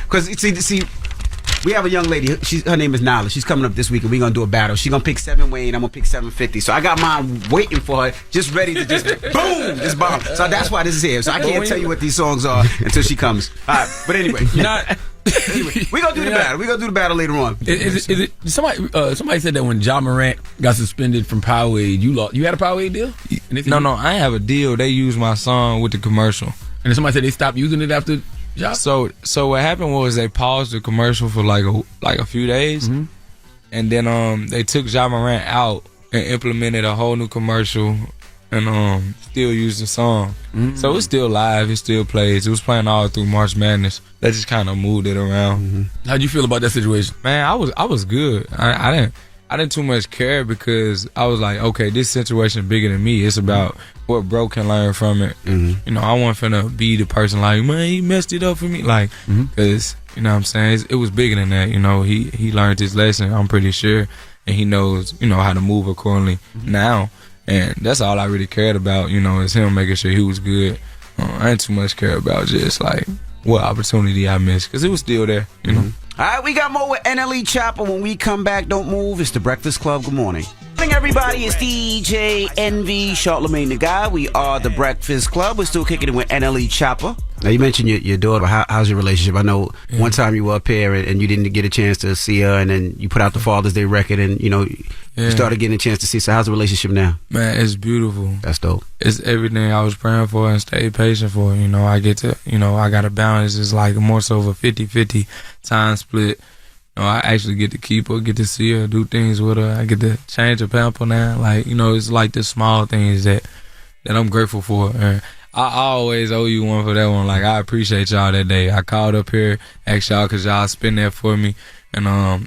Because see. We have a young lady. Her name is Nala. She's coming up this week, and we're gonna do a battle. She's gonna pick 7 Wayne. I'm gonna pick 750. So I got mine waiting for her, just ready to just boom, just bomb. So that's why this is here. So I can't tell you what these songs are until she comes. All right, but anyway, we're gonna do the battle. We're gonna do the battle later on. Is it somebody said that when Ja Morant got suspended from Powerade, you had a Powerade deal? No, I ain't have a deal. They used my song with the commercial, and then somebody said they stopped using it after. Yeah. So what happened was they paused the commercial for like a few days, and then they took Ja Morant out and implemented a whole new commercial, and still used the song. So it's still live, it still plays. It was playing all through March Madness. They just kind of moved it around. How'd you feel about that situation? Man, I was good. I didn't too much care because I was like, okay, this situation is bigger than me. It's about what bro can learn from it. You know, I wasn't finna be the person like, man, he messed it up for me. Like, because, you know what I'm saying? It was bigger than that. You know, he learned his lesson, I'm pretty sure. And he knows, you know, how to move accordingly now. And that's all I really cared about, you know, is him making sure he was good. I didn't too much care about just like what opportunity I missed because it was still there, you know. All right, we got more with NLE Choppa when we come back. Don't move. It's the Breakfast Club. Good morning. Good morning, everybody. It's DJ Envy, Charlamagne the Guy. We are the Breakfast Club. We're still kicking it with NLE Choppa. Now, you mentioned your daughter. How's your relationship? I know one time you were up here and you didn't get a chance to see her, and then you put out the Father's Day record, and you started getting a chance to see. So how's the relationship now? Man, it's beautiful. That's dope. It's everything I was praying for and stayed patient for. I get to, I got a balance. It's like more so of a 50-50 time split. I actually get to keep her, get to see her, do things with her. I get to change her pamper now. Like, it's like the small things that I'm grateful for. And I always owe you one for that one. Like, I appreciate y'all that day. I called up here, asked y'all because y'all spent that for me. And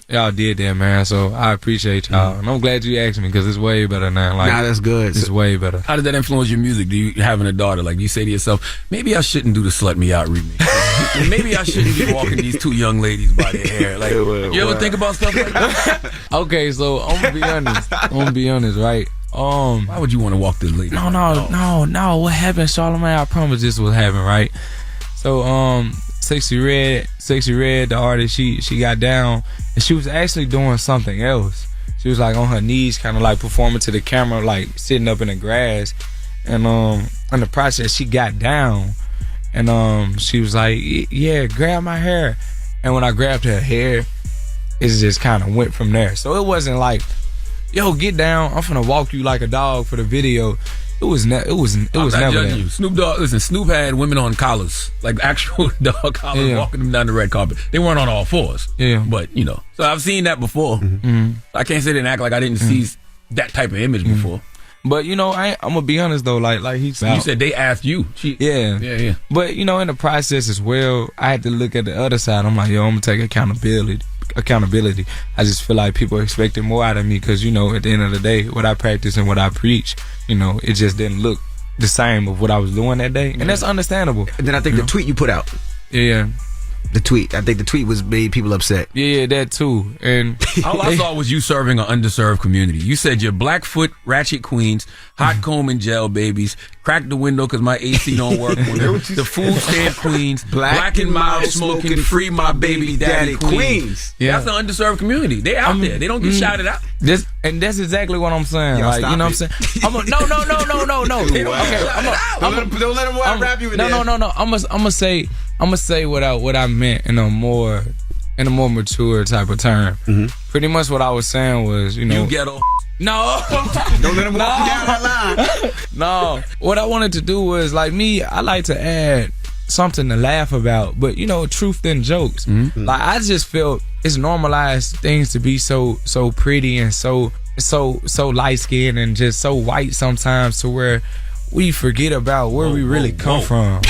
y'all did that, man. So I appreciate y'all. And I'm glad you asked me because it's way better now. Like, that's good. It's way better. How did that influence your music? Do you having a daughter? Like, do you say to yourself, maybe I shouldn't do the Slut Me Out remix? Maybe I shouldn't be walking these two young ladies by their hair. Like, you ever think about stuff like that? Okay, so I'm gonna be honest, right? Why would you want to walk this lady? No. What happened, Charlamagne? I promise this was happening, right? So, Sexy Red, the artist, she got down and she was actually doing something else. She was like on her knees, kind of like performing to the camera, like sitting up in the grass. And in the process, she got down and she was like, "Yeah, grab my hair." And when I grabbed her hair, it just kind of went from there. So it wasn't like, "Yo, get down, I'm finna walk you like a dog" for the video. It was never that. Snoop Dogg, listen, Snoop had women on collars, like actual dog collars, walking them down the red carpet. They weren't on all fours. Yeah. But, so I've seen that before. Mm-hmm. I can't say they didn't act like I didn't see that type of image before. But, I'm going to be honest, though, like he said. You said they asked you. Yeah. But, in the process as well, I had to look at the other side. I'm like, I'm going to take accountability. I just feel like people are expecting more out of me because, at the end of the day, what I practice and what I preach, it just didn't look the same of what I was doing that day. And that's understandable. And then I think the tweet you put out. Yeah. The tweet. I think the tweet made people upset. Yeah, that too. And all I saw was you serving an underserved community. You said you're Blackfoot ratchet queens, hot comb and gel babies, crack the window because my AC don't work. The food stand queens, black and mild smoking, free my baby daddy queens. Yeah. That's an underserved community. They out there. They don't get shouted out. And that's exactly what I'm saying. Yo, like, you know what I'm saying? No. Don't let him rap you with that. No. I'm gonna say what I meant in a more mature type of term. Mm-hmm. Pretty much what I was saying was, you ghetto. No. Don't let him walk down that line. No. What I wanted to do was, like me, I like to add something to laugh about, but truth than jokes. Mm-hmm. Like, I just felt it's normalized things to be so pretty and so light skinned and just so white sometimes to where we forget about where we really come from.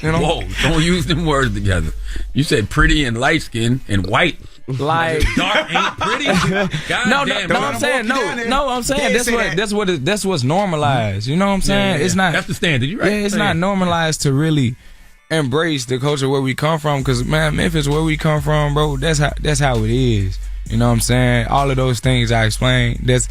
Whoa, don't use them words together. You said pretty and light skin and white. Like dark ain't pretty. I'm saying that's what's normalized. You know what I'm saying? Yeah. It's not. That's the standard. You right? Yeah, it's not normalized to really embrace the culture where we come from. Because man, Memphis, where we come from, bro, that's how it is. You know what I'm saying? All of those things I explained, that's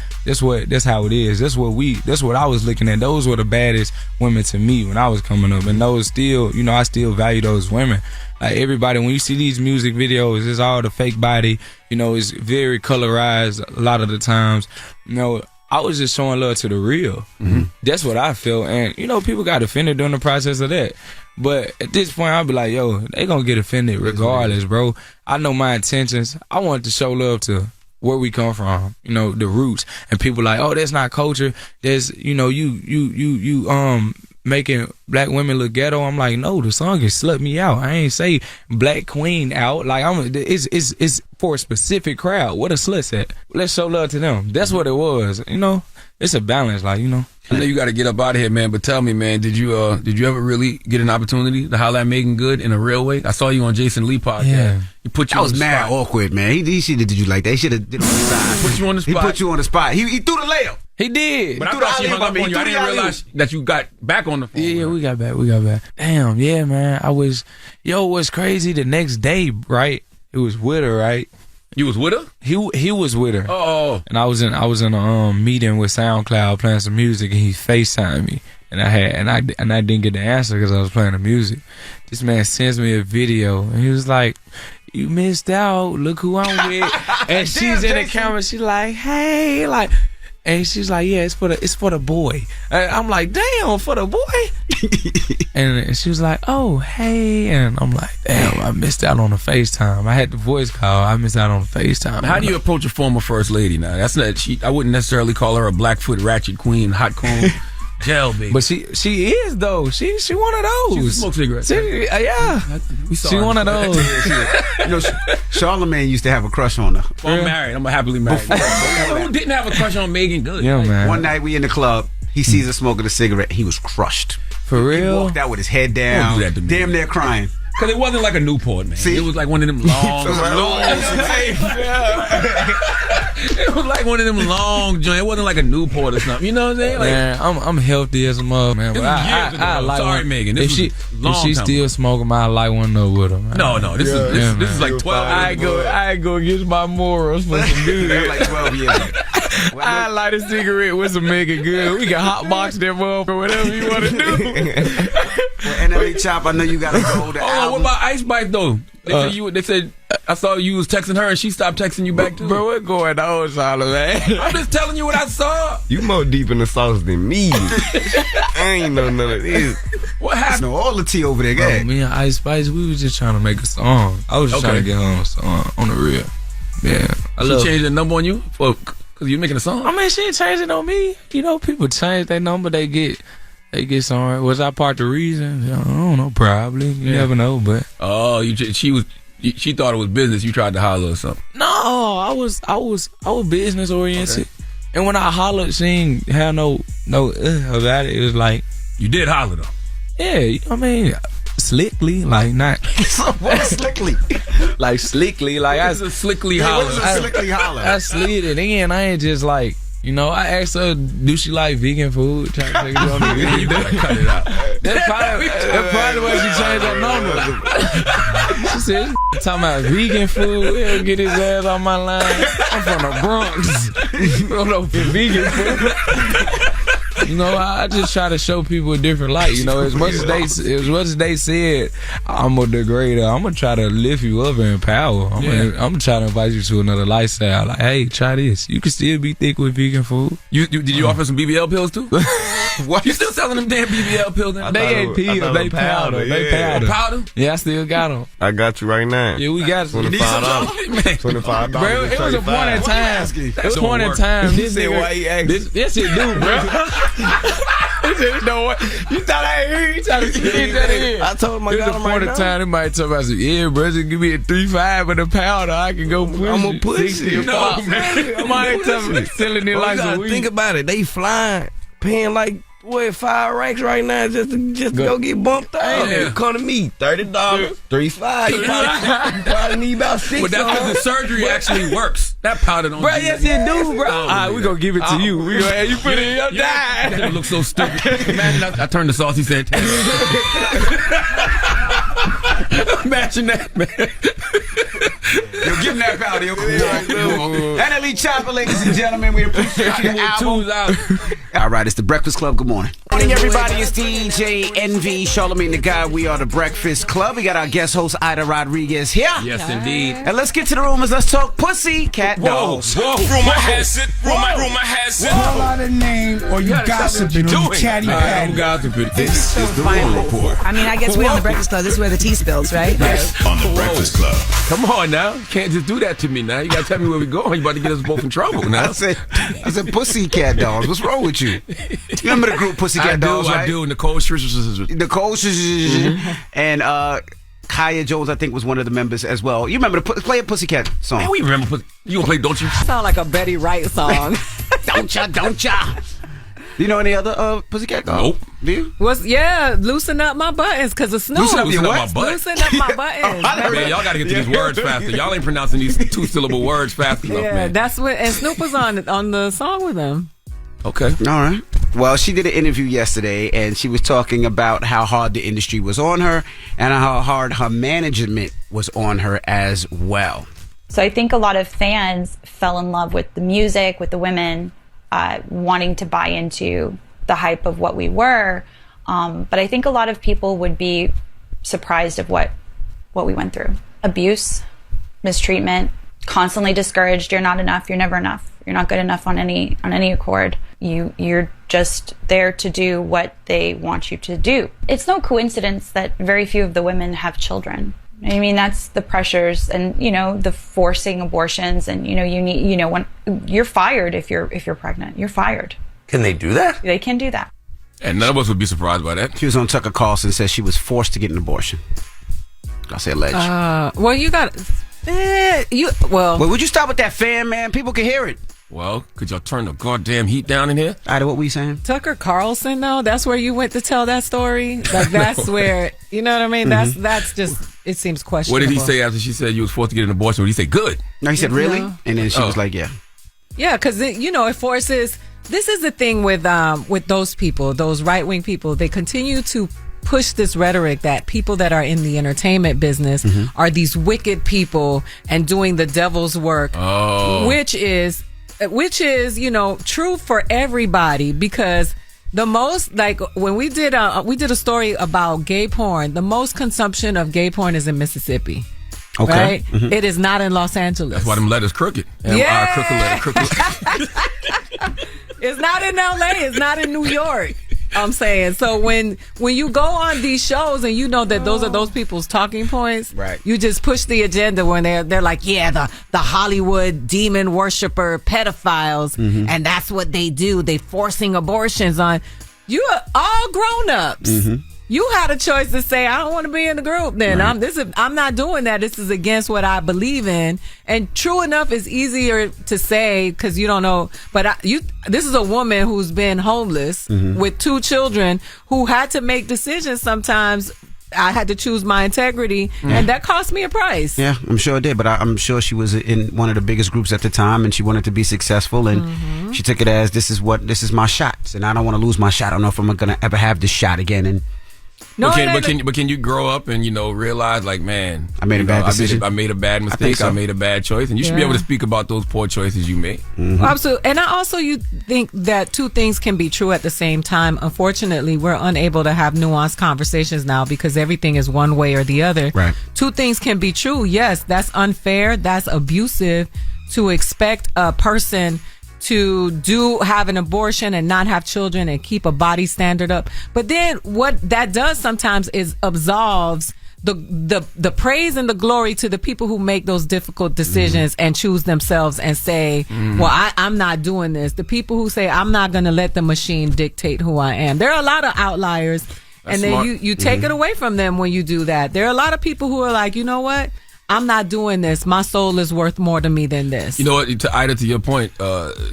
how it is. That's what I was looking at. Those were the baddest women to me when I was coming up. And those still, I still value those women. Like everybody, when you see these music videos, it's all the fake body. It's very colorized a lot of the times. I was just showing love to the real. Mm-hmm. That's what I feel. And, people got offended during the process of that. But at this point, I'll be like, yo, they gonna get offended regardless, bro. I know my intentions. I want to show love to where we come from, the roots. And people like, oh, that's not culture. There's, you making black women look ghetto. I'm like, no, the song is Slut Me Out. I ain't say black queen out. Like, it's for a specific crowd. What a slut's at. Let's show love to them. That's what it was. It's a balance, like, I know you got to get up out of here, man. But tell me, man, did you ever really get an opportunity to holler at Megan Good in a real way? I saw you on Jason Lee podcast. Yeah. He put you. I was mad awkward, man. He should have did you like that. He should have did it on the side. Put you on the spot. He put you on the spot. He threw the layup. He did. But I thought she hung up on you. I didn't realize that you got back on the phone. Yeah, we got back. Damn, yeah, man. What's crazy? The next day, right? It was with her, right? You was with her? He was with her. Oh. And I was in a meeting with SoundCloud playing some music, and he FaceTimed me, and I didn't get the answer because I was playing the music. This man sends me a video, and he was like, you missed out. Look who I'm with. And she's in the camera. She's like, hey, like, and she's like, yeah, it's for the boy. And I'm like, damn, for the boy. And she was like, oh, hey. And I'm like, damn, I missed out on the FaceTime. I had the voice call. I missed out on the FaceTime. How do you approach a former first lady now? That's not. I wouldn't necessarily call her a Blackfoot ratchet queen, hot comb. Gel, baby. But she is though. She one of those. She smoke cigarettes. Yeah. She one of those. You know, Charlamagne used to have a crush on her. Well, I'm married. I'm happily married. Who didn't have a crush on Megan Good? Yeah, man. One night we in the club. He sees her smoking a cigarette. He was crushed. For real? He walked out with his head down. Don't do that to me. Damn near crying. Because it wasn't like a Newport, man. See? It was like one of them long. It was like one of them long joints. It wasn't like a Newport or something. You know what I'm saying? Like, man, I'm healthy as a mother, man. But I like Sorry, one. Megan. If she still smoking, I like one though with her, man. No. This is like 12 I go against my morals for some good. Like 12 years. I light a cigarette with some Megan Good. We can hotbox them up or whatever you want to do. Well, NLE Choppa, I know you got to go to album. What about Ice Bite though? They said I saw you was texting her and she stopped texting you back too. Bro, what's going on, Charlamagne? I'm just telling you what I saw. You more deep in the sauce than me. I ain't know none of this. What happened? Know all the tea over there, Bro, me and Ice Spice, we was just trying to make a song. I was just trying to get her on a song, on the real. Yeah. She changed the number on you? Because you making a song? I mean, she ain't changing on me. You know, people change their number, they get somewhere. Was I part of the reason? I don't know, probably. You never know, but. Oh, she thought it was business. You tried to holler or something. No, I was business oriented. Okay. And when I hollered, she ain't have no about it. It was like. You did holler though. Yeah, I mean, slickly, like not. What slickly? Like slickly, like what is a slickly holler? What is a slickly holler? I slid it in. I ain't just like. You know, I asked her, do she like vegan food? Trying to take it on me. You better cut it out. That's probably why she changed her number. She said, talking about vegan food. He'll get his ass on my line. I'm from the Bronx. You don't know vegan food. You know, I just try to show people a different light. You know, as much as they said, I'm a degrader. I'm gonna try to lift you up and empower. I'm gonna try to invite you to another lifestyle. Like, hey, try this. You can still be thick with vegan food. Did you offer some BBL pills too? What? You still selling them damn BBL pills? They ain't pills. They powder. They powder. Powder? Yeah, I still got them. I got you right now. Yeah, we got $25. $25. Bro, it was a point in time. It was a point in time. This said why he asked. This shit do, bro. He said, "No what? You thought I ain't hear you trying to get that in?" I told him I got him right now. Time, they might tell me, I said, "Yeah, bro, just give me a 3.5 and a powder. I can go push. I'm gonna push it. No, man. I'm out here selling it like some weed. Think about it. They flying, paying like 5 racks right now just to go get bumped out. Yeah. Come to me, $30, $3.5. You probably need about 6. But that's because the surgery actually works. That powder don't. Bro, yes it do, bro. All right, we gonna give it to you. We gonna have you put it in your diet. That look so stupid. Imagine I turned the saucy Santana. Imagine that, man. Yo, give him that powder. NLE Choppa, ladies and gentlemen, we appreciate your album. All right, it's the Breakfast Club. Good morning. Good morning, everybody. It's DJ Envy, Charlamagne the Guy. We are the Breakfast Club. We got our guest host, Aida Rodriguez, here. Yes, indeed. And let's get to the rumors. Let's talk pussy cat dolls. Rumor has it. Rumor has it. Call out a name or you gossiping or you chatty patty. Gossiping. This is the Rumor Report. I mean, I guess we on the Breakfast Club. This is where the tea spills, right? On the Breakfast Club. Come on now. You can't just do that to me now. You gotta tell me where we going. You about to get us both in trouble now. I said Pussycat Dolls. What's wrong with you? You remember the group Pussycat Dolls, right? I do. Nicole and Kaya Jones, I think, was one of the members as well. You remember play a Pussycat song? Man, we remember. You gonna play Don't You? Sound like a Betty Wright song. Don't ya. Do you know any other Pussycat Dolls? Nope. Do you? Loosen up my buttons because of Snoop. Loosen up my butt. Loosen up my buttons. Man, y'all gotta get to these words faster. Y'all ain't pronouncing these 2-syllable words fast enough, man. That's what. And Snoop was on the song with him. Okay. All right. Well, she did an interview yesterday, and she was talking about how hard the industry was on her and how hard her management was on her as well. So I think a lot of fans fell in love with the music, with the women, wanting to buy into the hype of what we were. But I think a lot of people would be surprised of what we went through. Abuse, mistreatment, constantly discouraged. You're not enough. You're never enough. You're not good enough on any accord. You're just there to do what they want you to do. It's no coincidence that very few of the women have children. I mean, that's the pressures and, the forcing abortions and, you need, when you're fired if you're pregnant, you're fired. Can they do that? They can do that. And none of us would be surprised by that. She was on Tucker Carlson and said she was forced to get an abortion. I say alleged. Well, you got Well, would you stop with that fan, man? People can hear it. Well, could y'all turn the goddamn heat down in here? Ida, what we saying? Tucker Carlson, though, that's where you went to tell that story? Like, that's where, you know what I mean? Mm-hmm. That's just, it seems questionable. What did he say after she said you was forced to get an abortion? What did he say? Good. No, he said, really? No. And then she was like, yeah. Yeah, because, it forces, this is the thing with those people, those right-wing people, they continue to push this rhetoric that people that are in the entertainment business are these wicked people and doing the devil's work, which is true for everybody, because the most, like, when we did a story about gay porn, the most consumption of gay porn is in Mississippi. Okay. Right? Mm-hmm. It is not in Los Angeles. That's why them letters crooked. Crooked. It's not in LA. It's not in New York. I'm saying. So when you go on these shows and you know that those are those people's talking points, right? You just push the agenda when they're like, yeah, the Hollywood demon worshiper pedophiles, and that's what they do. They forcing abortions on you. Are all grown ups. You had a choice to say, I don't want to be in the group. Then I'm not doing that. This is against what I believe in. And true enough, it's easier to say because you don't know. But this is a woman who's been homeless with 2 children who had to make decisions. Sometimes I had to choose my integrity, and that cost me a price. Yeah, I'm sure it did. But I'm sure she was in one of the biggest groups at the time, and she wanted to be successful, and she took it as this is my shot, and I don't want to lose my shot. I don't know if I'm going to ever have this shot again. And but can you grow up and realize, like, man, I made a bad decision. I made a bad mistake. I made a bad choice, and you should be able to speak about those poor choices you made. Absolutely. And you think that 2 things can be true at the same time. Unfortunately, we're unable to have nuanced conversations now because everything is one way or the other. Right. 2 things can be true. Yes, that's unfair. That's abusive to expect a person to have an abortion and not have children and keep a body standard up. But then what that does sometimes is absolves the praise and the glory to the people who make those difficult decisions and choose themselves and say, well, I'm not doing this. The people who say, I'm not going to let the machine dictate who I am. There are a lot of outliers. That's and then you take it away from them when you do that. There are a lot of people who are like, you know what? I'm not doing this. My soul is worth more to me than this. You know what, Ida, to your point,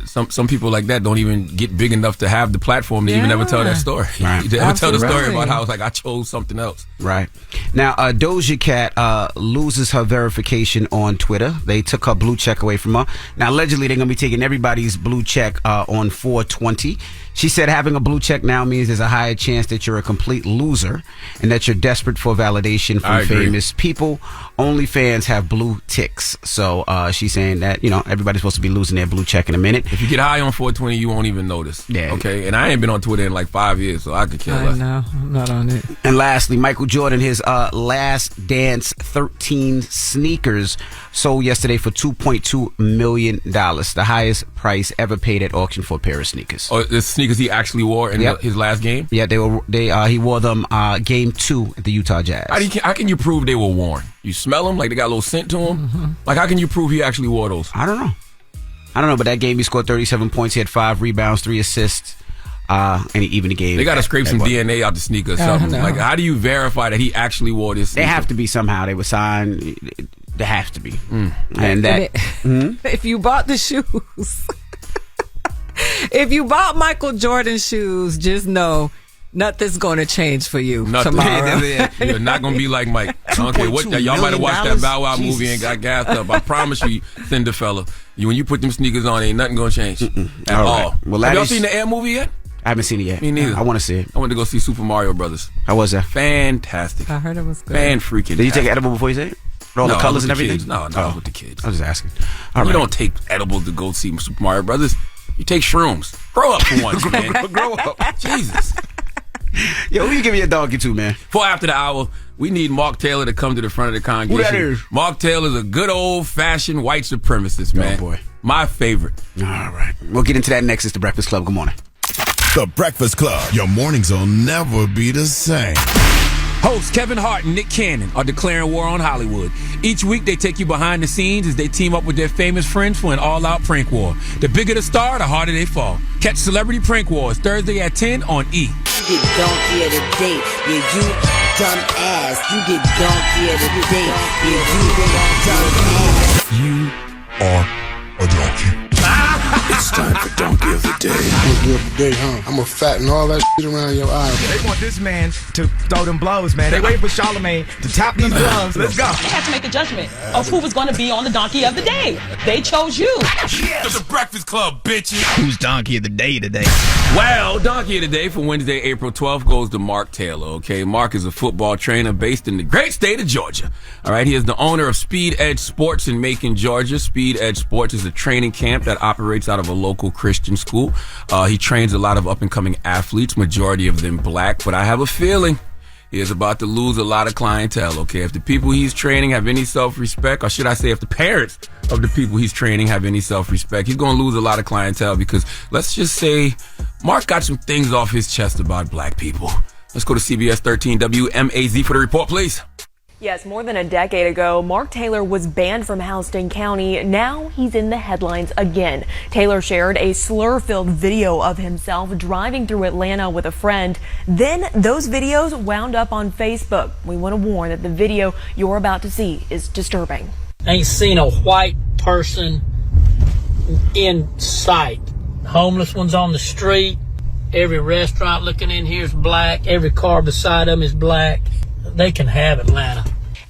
some people like that don't even get big enough to have the platform to even ever tell that story. Right. They ever tell the story about how it's like I chose something else. Right. Now, Doja Cat loses her verification on Twitter. They took her blue check away from her. Now, allegedly, they're going to be taking everybody's blue check on 420. She said having a blue check now means there's a higher chance that you're a complete loser and that you're desperate for validation from famous people. Only fans have blue ticks. So she's saying that, everybody's supposed to be losing their blue check in a minute. If you get high on 420, you won't even notice. Yeah. Okay? And I ain't been on Twitter in like 5 years, so I could care less. No, I'm not on it. And lastly, Michael Jordan, his Last Dance 13 sneakers sold yesterday for $2.2 million, the highest price ever paid at auction for a pair of sneakers. Oh, the sneakers he actually wore in his last game? Yeah, he wore them game 2 at the Utah Jazz. How can you prove they were worn? You smell them? Like they got a little scent to them? Like how can you prove he actually wore those? I don't know, but that game he scored 37 points. He had 5 rebounds, 3 assists. And he even the game. They got to scrape some DNA out the sneaker or something. Like, how do you verify that he actually wore this sneaker? They have to be somehow. They were signed. They have to be. And that. If you bought the shoes, if you bought Michael Jordan shoes, just know nothing's going to change for you tomorrow. You're not going to be like Mike. Okay, y'all might have watched that Bow Wow movie and got gassed up. I promise you, Cinderfella. When you put them sneakers on, ain't nothing going to change at all. Well, have y'all seen the Air movie yet? I haven't seen it yet. Me neither. I want to see it. I went to go see Super Mario Brothers. How was that? Fantastic. I heard it was good. Fan-freaking. Did you take an edible before you say it? With all the colors and everything? Kids. No, with the kids. I was just asking. You don't take edibles to go see Super Mario Brothers. You take shrooms. Grow up for once, man. Grow up. Jesus. Yo, who you giving your donkey to, man? For after the hour, we need Mark Taylor to come to the front of the congregation. Who that is? Mark Taylor's a good old-fashioned white supremacist, man. Oh, boy. My favorite. All right. We'll get into that next. It's The Breakfast Club. Good morning. The Breakfast Club. Your mornings will never be the same. Hosts Kevin Hart and Nick Cannon are declaring war on Hollywood. Each week, they take you behind the scenes as they team up with their famous friends for an all-out prank war. The bigger the star, the harder they fall. Catch Celebrity Prank Wars Thursday at 10 on E. You get donkey of the day, yeah, you dumb ass. You get donkey of the day, yeah, you dumb ass. You are a donkey. It's time for Donkey of the Day. Donkey of the Day, huh? I'm gonna fatten all that shit around your eyes. They want this man to throw them blows, man. They waiting for Charlamagne to tap these gloves. Let's go. They had to make a judgment of who was going to be on the Donkey of the Day. They chose you. It's the Breakfast Club, bitches. Who's Donkey of the Day today? Well, Donkey of the Day for Wednesday, April 12th goes to Mark Taylor, okay? Mark is a football trainer based in the great state of Georgia. All right, he is the owner of Speed Edge Sports in Macon, Georgia. Speed Edge Sports is a training camp that operates out of a local Christian school. He trains a lot of up-and-coming athletes, majority of them black, but I have a feeling he is about to lose a lot of clientele, okay? If the people he's training have any self-respect, or should I say if the parents of the people he's training have any self-respect, he's going to lose a lot of clientele because let's just say Mark got some things off his chest about black people. Let's go to CBS 13 WMAZ for the report, please. Yes, more than a decade ago, Mark Taylor was banned from Houston County. Now he's in the headlines again. Taylor shared a slur-filled video of himself driving through Atlanta with a friend. Then those videos wound up on Facebook. We want to warn that the video you're about to see is disturbing. Ain't seen a white person in sight. Homeless ones on the street. Every restaurant looking in here is black. Every car beside them is black. They can have Atlanta.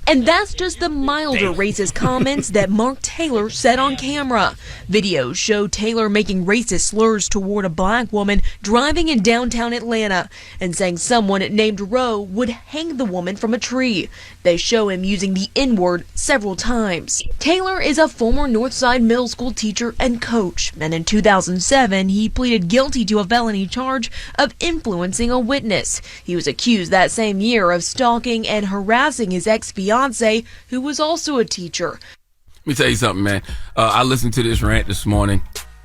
And that's just the milder racist comments that Mark Taylor said on camera. Videos show Taylor making racist slurs toward a black woman driving in downtown Atlanta and saying someone named Roe would hang the woman from a tree. They show him using the N-word several times. Taylor is a former Northside Middle School teacher and coach, and in 2007 he pleaded guilty to a felony charge of influencing a witness. He was accused that same year of stalking and harassing his ex-fiancée, who was also a teacher. Let me tell you something, man. I listened to this rant this morning,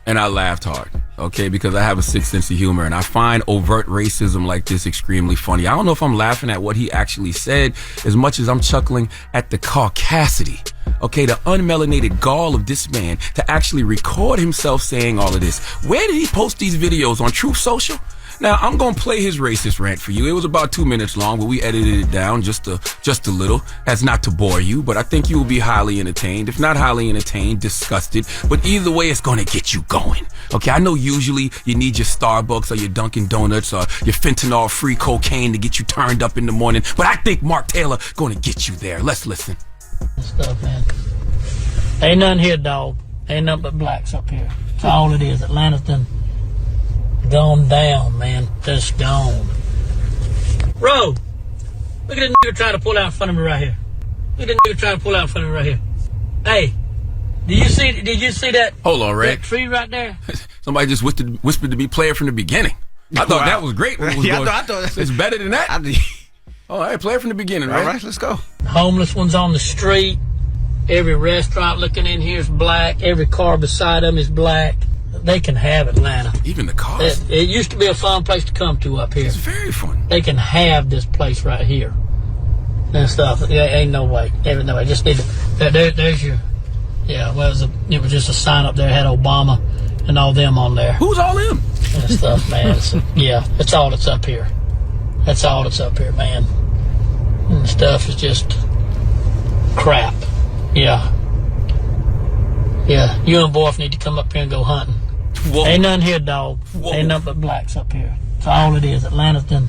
and I laughed hard, okay, because I have a sick sense of humor, and I find overt racism like this extremely funny. I don't know if I'm laughing at what he actually said as much as I'm chuckling at the caucasity, okay, the unmelanated gall of this man to actually record himself saying all of this. Where did he post these videos? On Truth Social? Now, I'm going to play his racist rant for you. It was about 2 minutes long, but we edited it down just a little. That's not to bore you, but I think you will be highly entertained. If not highly entertained, disgusted. But either way, it's going to get you going. Okay, I know usually you need your Starbucks or your Dunkin' Donuts or your fentanyl-free cocaine to get you turned up in the morning, but I think Mark Taylor going to get you there. Let's listen. Stuff, man. Ain't nothing here, dog. Ain't nothing but blacks up here. That's all it is. Atlanta's done gone down, man. Just gone. Bro, look at this nigga trying to pull out in front of me right here. Look at this nigga trying to pull out in front of me right here. Hey, did you see that? Hold on, Red. That tree right there? Somebody just whispered to me play it from the beginning. I thought that was great. What was Yeah, going. I thought It's better than that. All right, play it from the beginning, right? All right, let's go. Homeless ones on the street. Every restaurant looking in here is black. Every car beside them is black. They can have Atlanta. Even the cars. It used to be a fun place to come to up here. It's very fun. They can have this place right here and stuff. Ain't no way. Ain't no way. Just need to. There's your. Yeah, well, it was just a sign up there. Had Obama and all them on there. Who's all them? And stuff, man. Yeah, that's all that's up here. That's all that's up here, man. And stuff is just crap. Yeah. Yeah, you and both need to come up here and go hunting. Whoa. Ain't nothing here, dog. Whoa. Ain't nothing but blacks up here. That's all it is. Atlanta's done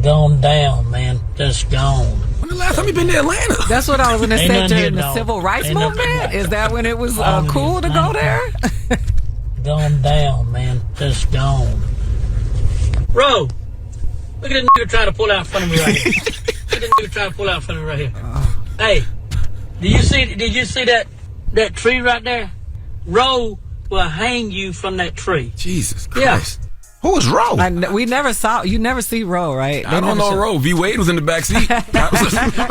gone down, man. Just gone. When the last time you been to Atlanta? That's what I was going to Ain't say nothing during here, the dog. civil rights Ain't nothing but movement. blacks. Is that when it was All it cool is, to go there? Gone down, man. Just gone. Bro, look at this nigga trying to pull out in front of me right here. Look at this nigga trying to pull out in front of me right here. Hey, did you see that tree right there? Roe will hang you from that tree. Jesus Christ. Yeah. Who was Roe? We never saw. You never see Roe, right? I don't know Roe. V. Wade was in the back seat.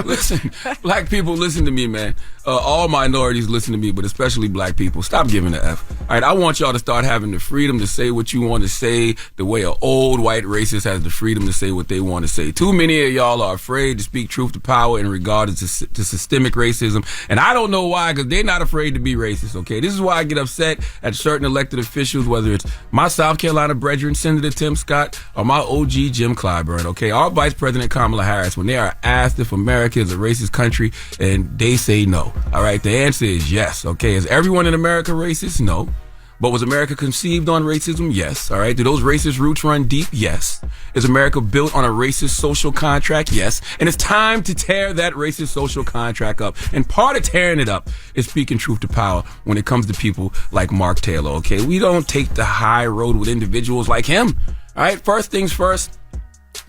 Listen, black people, listen to me, man. All minorities listen to me, but especially black people. Stop giving the F. All right, I want y'all to start having the freedom to say what you want to say the way an old white racist has the freedom to say what they want to say. Too many of y'all are afraid to speak truth to power in regard to systemic racism, and I don't know why, because they're not afraid to be racist, okay? This is why I get upset at certain elected officials, whether it's my South Carolina brethren, Senator Tim Scott, or my OG Jim Clyburn, okay? Our Vice President Kamala Harris, when they are asked if America is a racist country, and they say no. All right, the answer is yes. Okay, is everyone in America racist? No. But was America conceived on racism? Yes. All right, do those racist roots run deep? Yes. Is America built on a racist social contract? Yes. And it's time to tear that racist social contract up. And part of tearing it up is speaking truth to power when it comes to people like Mark Taylor, okay? We don't take the high road with individuals like him. All right, first things first.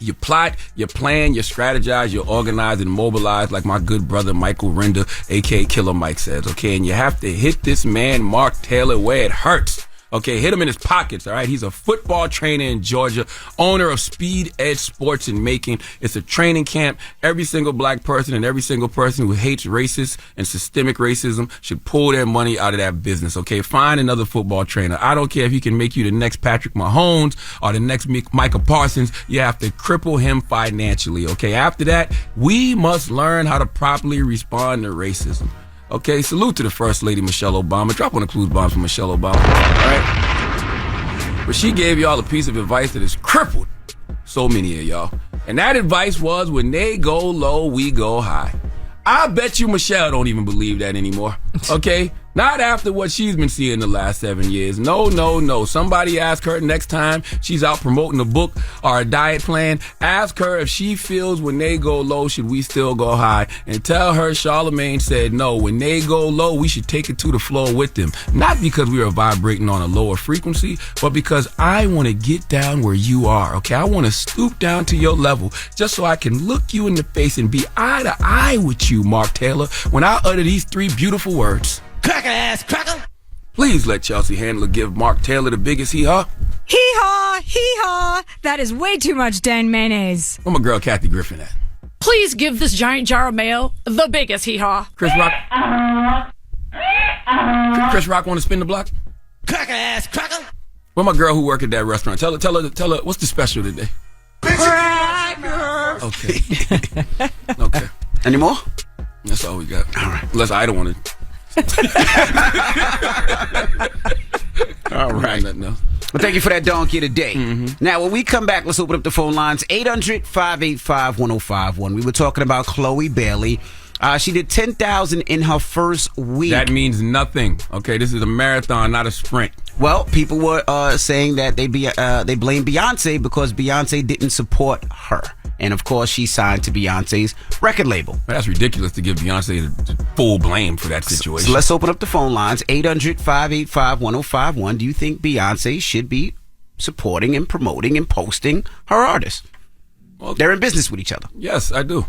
You plot, you plan, you strategize, you organize and mobilize like my good brother Michael Render, a.k.a. Killer Mike, says, okay? And you have to hit this man, Mark Taylor, where it hurts. Okay, hit him in his pockets, all right? He's a football trainer in Georgia, owner of Speed Edge Sports in Macon. It's a training camp. Every single black person and every single person who hates racist and systemic racism should pull their money out of that business, okay? Find another football trainer. I don't care if he can make you the next Patrick Mahomes or the next Micah Parsons. You have to cripple him financially, okay? After that, we must learn how to properly respond to racism. Okay, salute to the First Lady, Michelle Obama. Drop one of the clues bombs for Michelle Obama. All right? But she gave y'all a piece of advice that has crippled so many of y'all. And that advice was, when they go low, we go high. I bet you Michelle don't even believe that anymore. Okay? Not after what she's been seeing the last 7 years. No. Somebody ask her next time she's out promoting a book or a diet plan. Ask her if she feels when they go low, should we still go high? And tell her Charlamagne said no. When they go low, we should take it to the floor with them. Not because we are vibrating on a lower frequency, but because I want to get down where you are, okay? I want to stoop down to your level just so I can look you in the face and be eye to eye with you, Mark Taylor, when I utter these three beautiful words. Cracker ass cracker. Please let Chelsea Handler give Mark Taylor the biggest hee-haw. Hee-haw, hee-haw. That is way too much Dan mayonnaise. Where my girl Kathy Griffin at? Please give this giant jar of mayo the biggest hee-haw. Chris Rock. Chris Rock want to spin the block? Cracker ass cracker. Where my girl who work at that restaurant? Tell her, what's the special today? Cracker. Okay. Okay. Any more? That's all we got. All right. Unless I don't want to. All right. Well, thank you for that donkey today. Now, when we come back, let's open up the phone lines. 800-585-1051. We were talking about Chloe Bailey. She did 10,000 in her first week. That means nothing. Okay, this is a marathon, not a sprint. Well, people were saying that they blame Beyonce because Beyonce didn't support her. And, of course, she signed to Beyonce's record label. That's ridiculous to give Beyonce the full blame for that situation. So let's open up the phone lines. 800-585-1051. Do you think Beyonce should be supporting and promoting and posting her artists? Well, they're in business with each other. Yes, I do.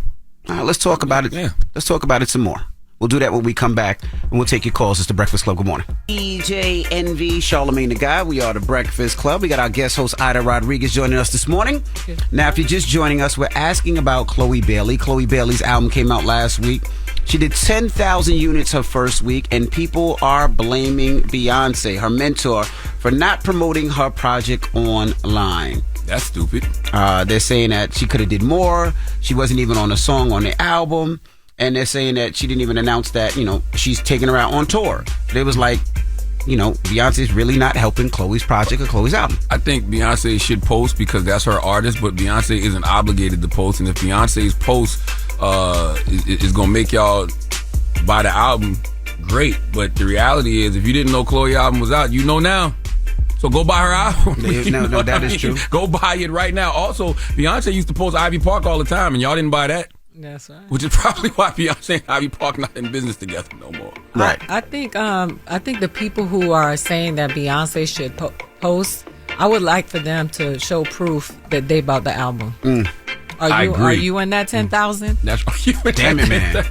All right, let's talk about it. Yeah. Let's talk about it some more. We'll do that when we come back, and we'll take your calls. It's the Breakfast Club. Good morning. DJ Envy, Charlamagne the Guy. We are the Breakfast Club. We got our guest host, Aida Rodriguez, joining us this morning. Now, if you're just joining us, we're asking about Chloe Bailey. Chloe Bailey's album came out last week. She did 10,000 units her first week, and people are blaming Beyonce, her mentor, for not promoting her project online. That's stupid. They're saying that she could have did more. She wasn't even on a song on the album. And they're saying that she didn't even announce that, she's taking her out on tour. They was like, Beyonce's really not helping Chloe's project or Chloe's album. I think Beyonce should post because that's her artist, but Beyonce isn't obligated to post. And if Beyonce's post is going to make y'all buy the album, great. But the reality is, if you didn't know Chloe's album was out, you know now. So go buy her album. No, that is true. Go buy it right now. Also, Beyonce used to post Ivy Park all the time, and y'all didn't buy that. That's right. Which is probably why Beyonce and Ivy Park not in business together no more. Right. I think the people who are saying that Beyonce should post, I would like for them to show proof that they bought the album. I agree. Are you in that 10,000? That's damn it, man.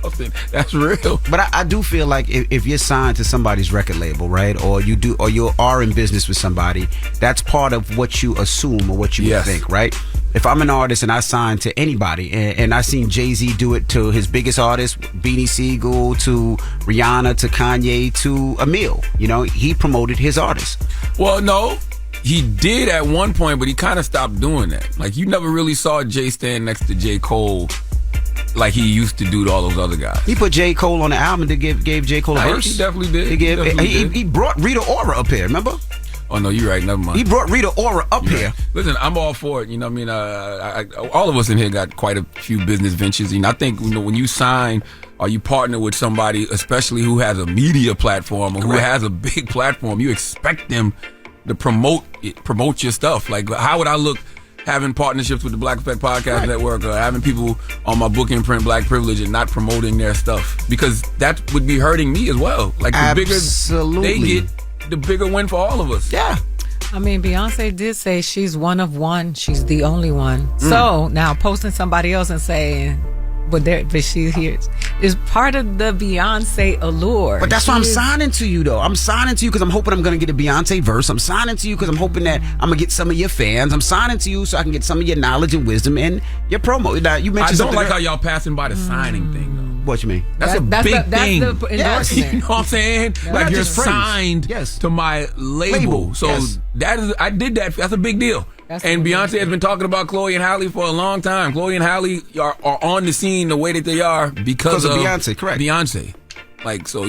That's real. But I do feel like if you're signed to somebody's record label, right, or you are in business with somebody, that's part of what you assume or what you would think, right? If I'm an artist and I sign to anybody, and I seen Jay-Z do it to his biggest artists, Beanie Siegel, to Rihanna, to Kanye, to Emil, he promoted his artists. Well, no. He did at one point, but he kind of stopped doing that. Like, you never really saw Jay stand next to J. Cole like he used to do to all those other guys. He put J. Cole on the album and gave J. Cole a verse. He definitely did. He brought Rita Ora up here, remember? Oh, no, you're right. Never mind. He brought Rita Ora up here. Listen, I'm all for it. You know what I mean? All of us in here got quite a few business ventures. I think when you sign or you partner with somebody, especially who has a media platform or who has a big platform, you expect them to promote your stuff. Like, how would I look having partnerships with the Black Effect Podcast Network or having people on my book and print Black Privilege and not promoting their stuff? Because that would be hurting me as well. Like, the bigger they get, the bigger win for all of us. Yeah. I mean, Beyonce did say she's one of one. She's the only one. So now posting somebody else and saying, but she here is part of the Beyonce allure. But that's why I'm signing to you, though. I'm signing to you because I'm hoping I'm going to get a Beyonce verse. I'm signing to you because I'm hoping that I'm going to get some of your fans. I'm signing to you so I can get some of your knowledge and wisdom and your promo. Now, you mentioned I don't like how y'all passing by the signing thing, though. What you mean? That's a big thing. That's the endorsement. You know what I'm saying? Like, you're signed to my label. So that is, I did that. That's a big deal. And Beyonce has been talking about Chloe and Halle for a long time. Chloe and Halle are on the scene the way that they are because of Beyonce, correct? Beyonce. Like, so,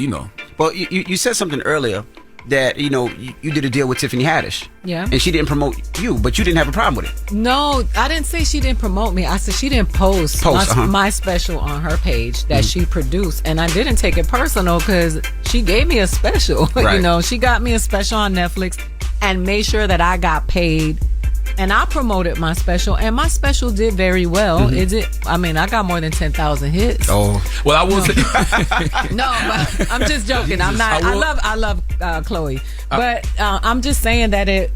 Well, you said something earlier that, you did a deal with Tiffany Haddish. Yeah. And she didn't promote you, but you didn't have a problem with it. No, I didn't say she didn't promote me. I said she didn't post my special on her page that she produced. And I didn't take it personal because she gave me a special. Right. She got me a special on Netflix and made sure that I got paid. And I promoted my special, and my special did very well. It did. I mean, I got more than 10,000 hits. Oh, well, I will say. No, but I'm just joking. I'm not. I love Chloe, but I'm just saying that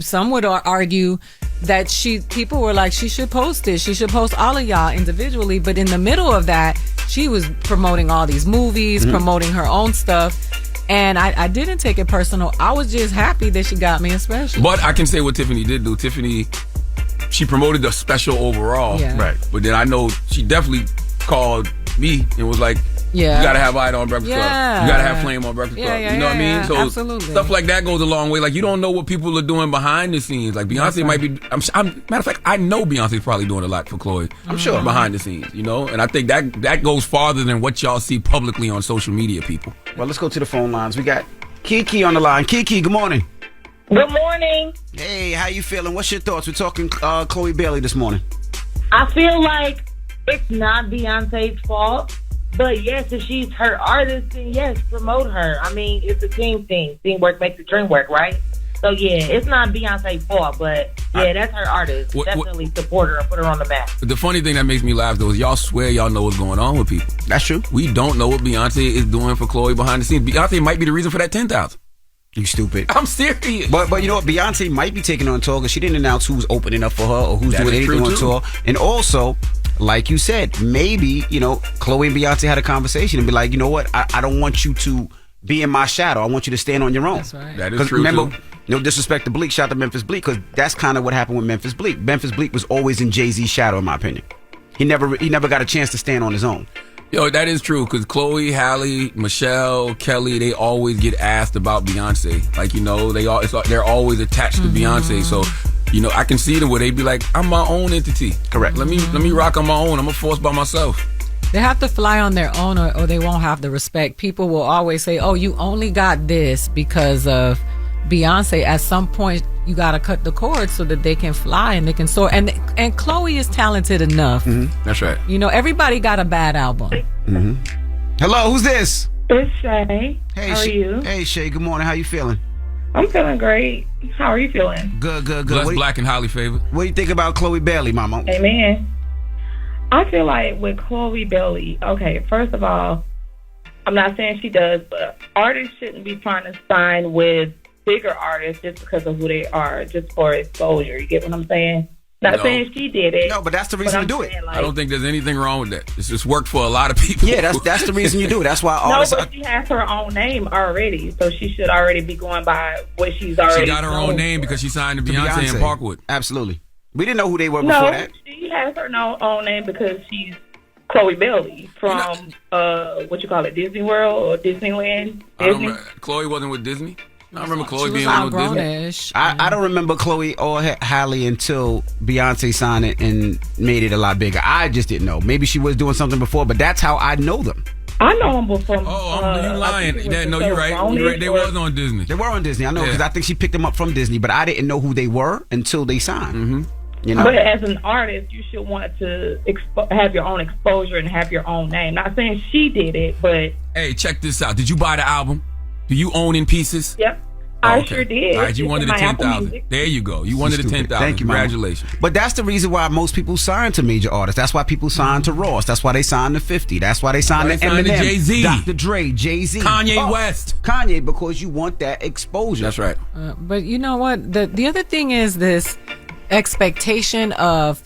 some would argue that people were like, she should post it. She should post all of y'all individually. But in the middle of that, she was promoting all these movies, promoting her own stuff. And I didn't take it personal. I was just happy that she got me a special. But I can say what Tiffany did do. Tiffany, she promoted the special overall. Yeah. Right. But then I know she definitely called me and was like, you got to have Ida on Breakfast Club. You got to have Flame on Breakfast Club. You know what I mean? So absolutely. Stuff like that goes a long way. Like, you don't know what people are doing behind the scenes. Like, Beyonce might be... matter of fact, I know Beyonce's probably doing a lot for Chloe. I'm sure. Behind the scenes, And I think that goes farther than what y'all see publicly on social media, people. Well, let's go to the phone lines. We got Kiki on the line. Kiki, good morning. Good morning. Hey, how you feeling? What's your thoughts? We're talking Chloe Bailey this morning. I feel like it's not Beyonce's fault. But yes, if she's her artist, then yes, promote her. I mean, it's a team thing. Teamwork makes the dream work, right? So yeah, it's not Beyonce's fault, but yeah, that's her artist. Definitely support her and put her on the map. The funny thing that makes me laugh, though, is y'all swear y'all know what's going on with people. That's true. We don't know what Beyonce is doing for Chloe behind the scenes. Beyonce might be the reason for that 10,000. You stupid. I'm serious. But you know what? Beyonce might be taking on tour because she didn't announce who's opening up for her or who's doing anything on tour. And also, like you said, maybe, Chloe and Beyonce had a conversation and be like, you know what? I don't want you to be in my shadow. I want you to stand on your own. That's right. That is true. Remember, no disrespect to Bleak, shout out to Memphis Bleak, because that's kind of what happened with Memphis Bleak. Memphis Bleak was always in Jay-Z's shadow, in my opinion. He never got a chance to stand on his own. Yo, that is true, because Chloe, Halle, Michelle, Kelly, they always get asked about Beyonce. Like, they're always attached to Beyonce. So, I can see them where they be like, I'm my own entity. Correct. Let me rock on my own. I'm a force by myself. They have to fly on their own or they won't have the respect. People will always say, oh, you only got this because of Beyonce. At some point, you got to cut the cord so that they can fly and they can soar. And Chloe is talented enough. That's right. Everybody got a bad album. Hello, who's this? It's Shay. Hey, how are you? Hey, Shay, good morning. How you feeling? I'm feeling great. How are you feeling? Good. Bless Black and Holly favorite. What do you think about Chloe Bailey, mama? Amen. I feel like with Chloe Bailey, okay, first of all, I'm not saying she does, but artists shouldn't be trying to sign with bigger artists just because of who they are, just for exposure. You get what I'm saying? Not saying she did it. No, but that's the reason to do it. I don't think there's anything wrong with that. It's just worked for a lot of people. Yeah, that's the reason you do it. That's why No, but she has her own name already, so she should already be going by what she's already. She got her own name because she signed to Beyonce in Parkwood. Absolutely. We didn't know who they were before that. She has her own name because she's Chloe Bailey from what you call it, Disney World or Disneyland. Disney. Chloe wasn't with Disney. No, I remember Chloe She being was with Disney. I don't remember Chloe or Halle until Beyonce signed it and made it a lot bigger. I just didn't know. Maybe she was doing something before, but that's how I know them. I know them before. You lying. No, you're right. They was on Disney. They were on Disney. I know because I think she picked them up from Disney, but I didn't know who they were until they signed. Mm-hmm. You know? But as an artist, you should want to have your own exposure and have your own name. Not saying she did it, but hey, check this out. Did you buy the album? Do you own In Pieces? Yep. Oh, I okay. sure did. All right, you wanted the It's in my Apple 10,000. Music. There you go. You wanted the 10,000. Thank you, Mama. Congratulations. But that's the reason why most people sign to major artists. That's why people sign to Ross. That's why they sign to 50. That's why they sign to Eminem, Jay-Z, Dr. Dre, Jay-Z, Kanye West. Kanye, because you want that exposure. That's right. But you know what? The other thing is this expectation of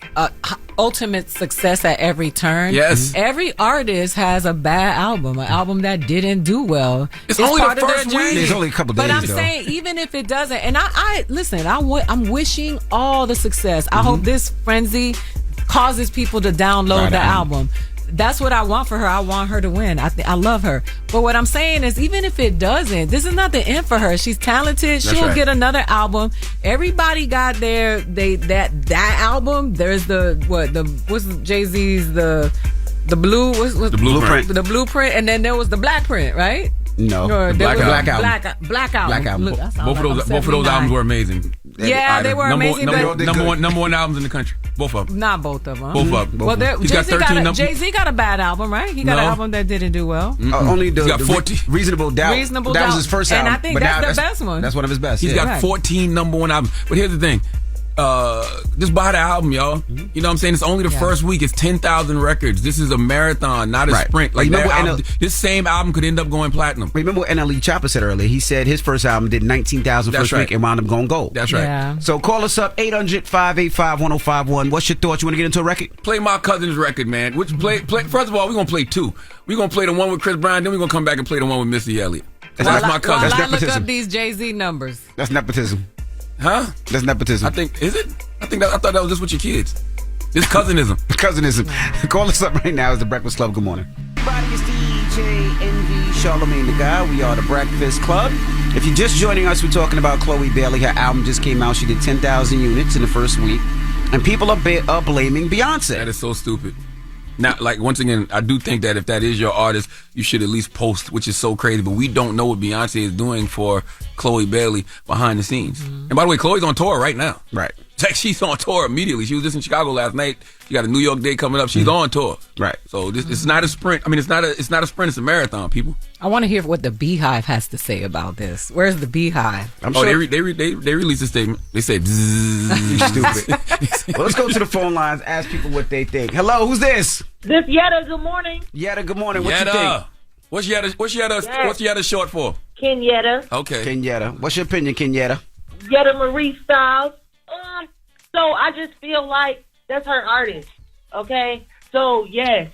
ultimate success at every turn. Yes. Every artist has a bad album, an album that didn't do well. It's only part the of their first journey. week. It's only a couple But days, I'm though. saying, even if it doesn't, and I listen, I'm wishing all the success. I hope this frenzy causes people to download the album. That's what I want for her. I want her to win. I love her. But what I'm saying is, even if it doesn't, this is not the end for her. She's talented. She'll get another album. Everybody got that album. There's what's Jay-Z's the blue what's the blueprint. The blueprint, and then there was the black print, right? No, There the was Black Album. Black album. Black Album. Look, that sounds Both like of those albums were amazing. Yeah, they were amazing. Number one albums in the country. Both of them. Not both of them. Both of them. Well, He's got 13 numbers. Jay-Z got a bad album, right? He got an album that didn't do well. Only He's got 14. Reasonable Doubt. Reasonable that Doubt. was his first And album. I think but that's now the best one. That's one of his best. He's got 14 number one albums. But here's the thing. Just buy the album, y'all. You know what I'm saying? It's only the first week. It's 10,000 records. This is a marathon, not a sprint. Like that album, this same album could end up going platinum. Remember what NLE Choppa said earlier? He said his first album did 19,000 first week and wound up going gold. That's right. Yeah. So call us up 800-585-1051. What's your thoughts? You want to get into a record? Play my cousin's record, man. Play. First of all, we're gonna play two. We're gonna play the one with Chris Brown, then we're gonna come back and play the one with Missy Elliott. That's my cousin. While I look up these Jay-Z numbers. That's nepotism. Huh? That's nepotism. I think I thought that was just with your kids. It's cousinism. Cousinism. Call us up right now. It's the Breakfast Club. Good morning. Everybody, it's DJ NV Charlamagne the Guy. We are the Breakfast Club. If you're just joining us, we're talking about Chloe Bailey. Her album just came out. She did 10,000 units in the first week. And people are blaming Beyonce. That is so stupid. Now, like, once again, I do think that if that is your artist, you should at least post, which is so crazy. But we don't know what Beyonce is doing for Chloe Bailey behind the scenes. And by the way, Chloe's on tour right now. Right. Like, she's on tour immediately. She was just in Chicago last night. She got a New York date coming up. She's on tour. Right. So it's not a sprint. I mean, it's not a sprint. It's a marathon, people. I want to hear what the Beehive has to say about this. Where's the Beehive? They released a statement. They said, "You stupid." Well, let's go to the phone lines. Ask people what they think. Hello, who's this? This Yetta. Good morning. Yetta. Good morning. What you think? What's Yetta short for? Kenyatta. Okay. Kenyatta. What's your opinion, Kenyatta? Yetta Marie Styles. So I just feel like that's her artist. Okay? So, yes,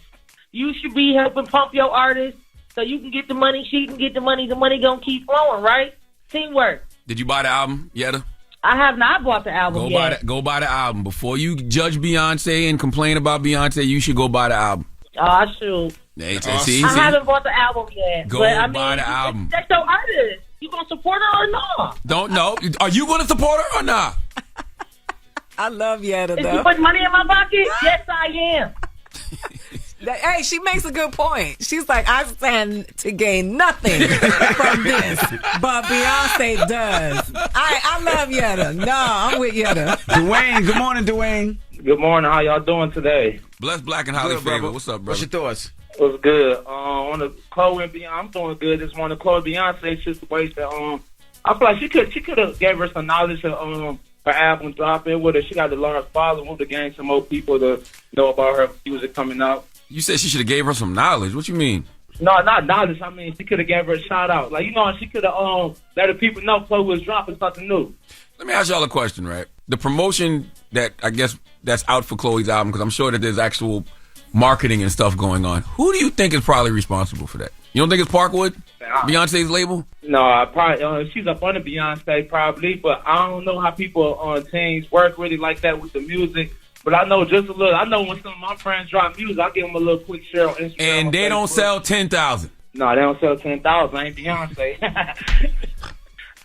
you should be helping pump your artist so you can get the money, she can get the money gonna keep flowing, right? Teamwork. Did you buy the album, Yetta? I have not bought the album yet. Go buy the album. Before you judge Beyonce and complain about Beyonce, you should go buy the album. Oh, I should. See? I haven't bought the album yet. Go buy the album. That's your artist. You gonna support her or not? Don't know. Are you gonna support her or not? I love Yetta, Is though. you put money in my pocket? Yes, I am. Hey, she makes a good point. She's like, I stand to gain nothing from this, but Beyonce does. I love Yetta. No, I'm with Yetta. Dwayne, good morning, Dwayne. Good morning. How y'all doing today? Blessed, black, and highly Good, favored. brother. What's up, brother? What's your thoughts? What's good? On the Chloe and Beyonce, I'm doing good. Just on the Chloe Beyonce situation. I feel like she could have gave her some knowledge of her album dropping with her. She got a large following. Would have gained some more people to know about her music coming out. You said she should have gave her some knowledge. What you mean? No, not knowledge. I mean, she could have gave her a shout out. Like, she could have let the people know Chloe was dropping something new. Let me ask y'all a question, right? The promotion that I guess that's out for Chloe's album? Because I'm sure that there's actual marketing and stuff going on. Who do you think is probably responsible for that? You don't think it's Parkwood? Beyonce's label? No, I probably she's up under Beyonce probably, but I don't know how people on teams work really like that with the music. But I know just a little. I know when some of my friends drop music, I give them a little quick share on Instagram. And they don't sell 10,000. No, they don't sell 10,000. I ain't Beyonce.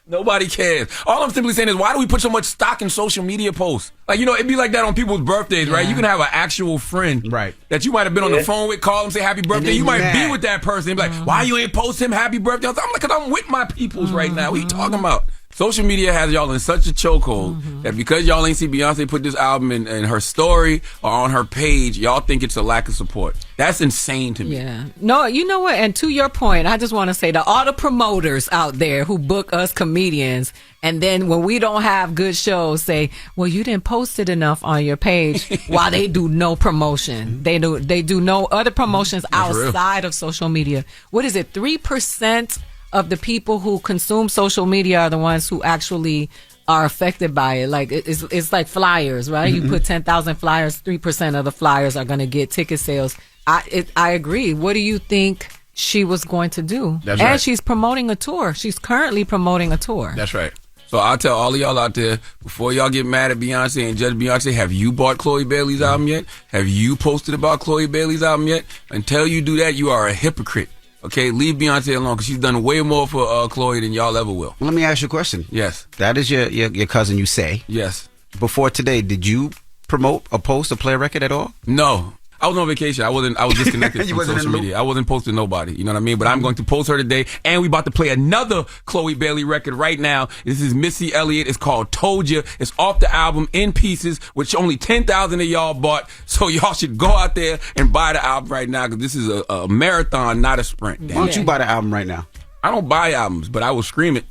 Nobody cares. All I'm simply saying is, why do we put so much stock in social media posts? Like, it'd be like that on people's birthdays, right? You can have an actual friend that you might have been on the phone with, call them, say happy birthday. You might be with that person and be like, why you ain't post him happy birthday? I'm like, because I'm with my peoples right now. What are you talking about? Social media has y'all in such a chokehold that because y'all ain't see Beyonce put this album in her story or on her page, y'all think it's a lack of support. That's insane to me. Yeah. No, you know what? And to your point, I just want to say to all the promoters out there who book us comedians, and then when we don't have good shows, say, well, you didn't post it enough on your page, while they do no promotion. They do no other promotions outside of social media. What is it? 3% of the people who consume social media are the ones who actually are affected by it. Like it's like flyers, right? You put 10,000 flyers, 3% of the flyers are going to get ticket sales. I agree. What do you think she was going to do? That's and right. she's promoting a tour. She's currently promoting a tour. That's right. So I'll tell all of y'all out there, before y'all get mad at Beyonce and judge Beyonce, have you bought Chloe Bailey's album yet? Have you posted about Chloe Bailey's album yet? Until you do that, you are a hypocrite. Okay, leave Beyonce alone because she's done way more for Chloe than y'all ever will. Let me ask you a question. Yes. That is your cousin, you say. Yes. Before today, did you promote or post or play a record at all? No. I was on vacation. I was disconnected from social media. I wasn't posting nobody. You know what I mean? But I'm going to post her today. And we about to play another Chloe Bailey record right now. This is Missy Elliott. It's called Told Ya. It's off the album In Pieces, which only 10,000 of y'all bought. So y'all should go out there and buy the album right now because this is a marathon, not a sprint. Why don't you buy the album right now? I don't buy albums, but I will scream it.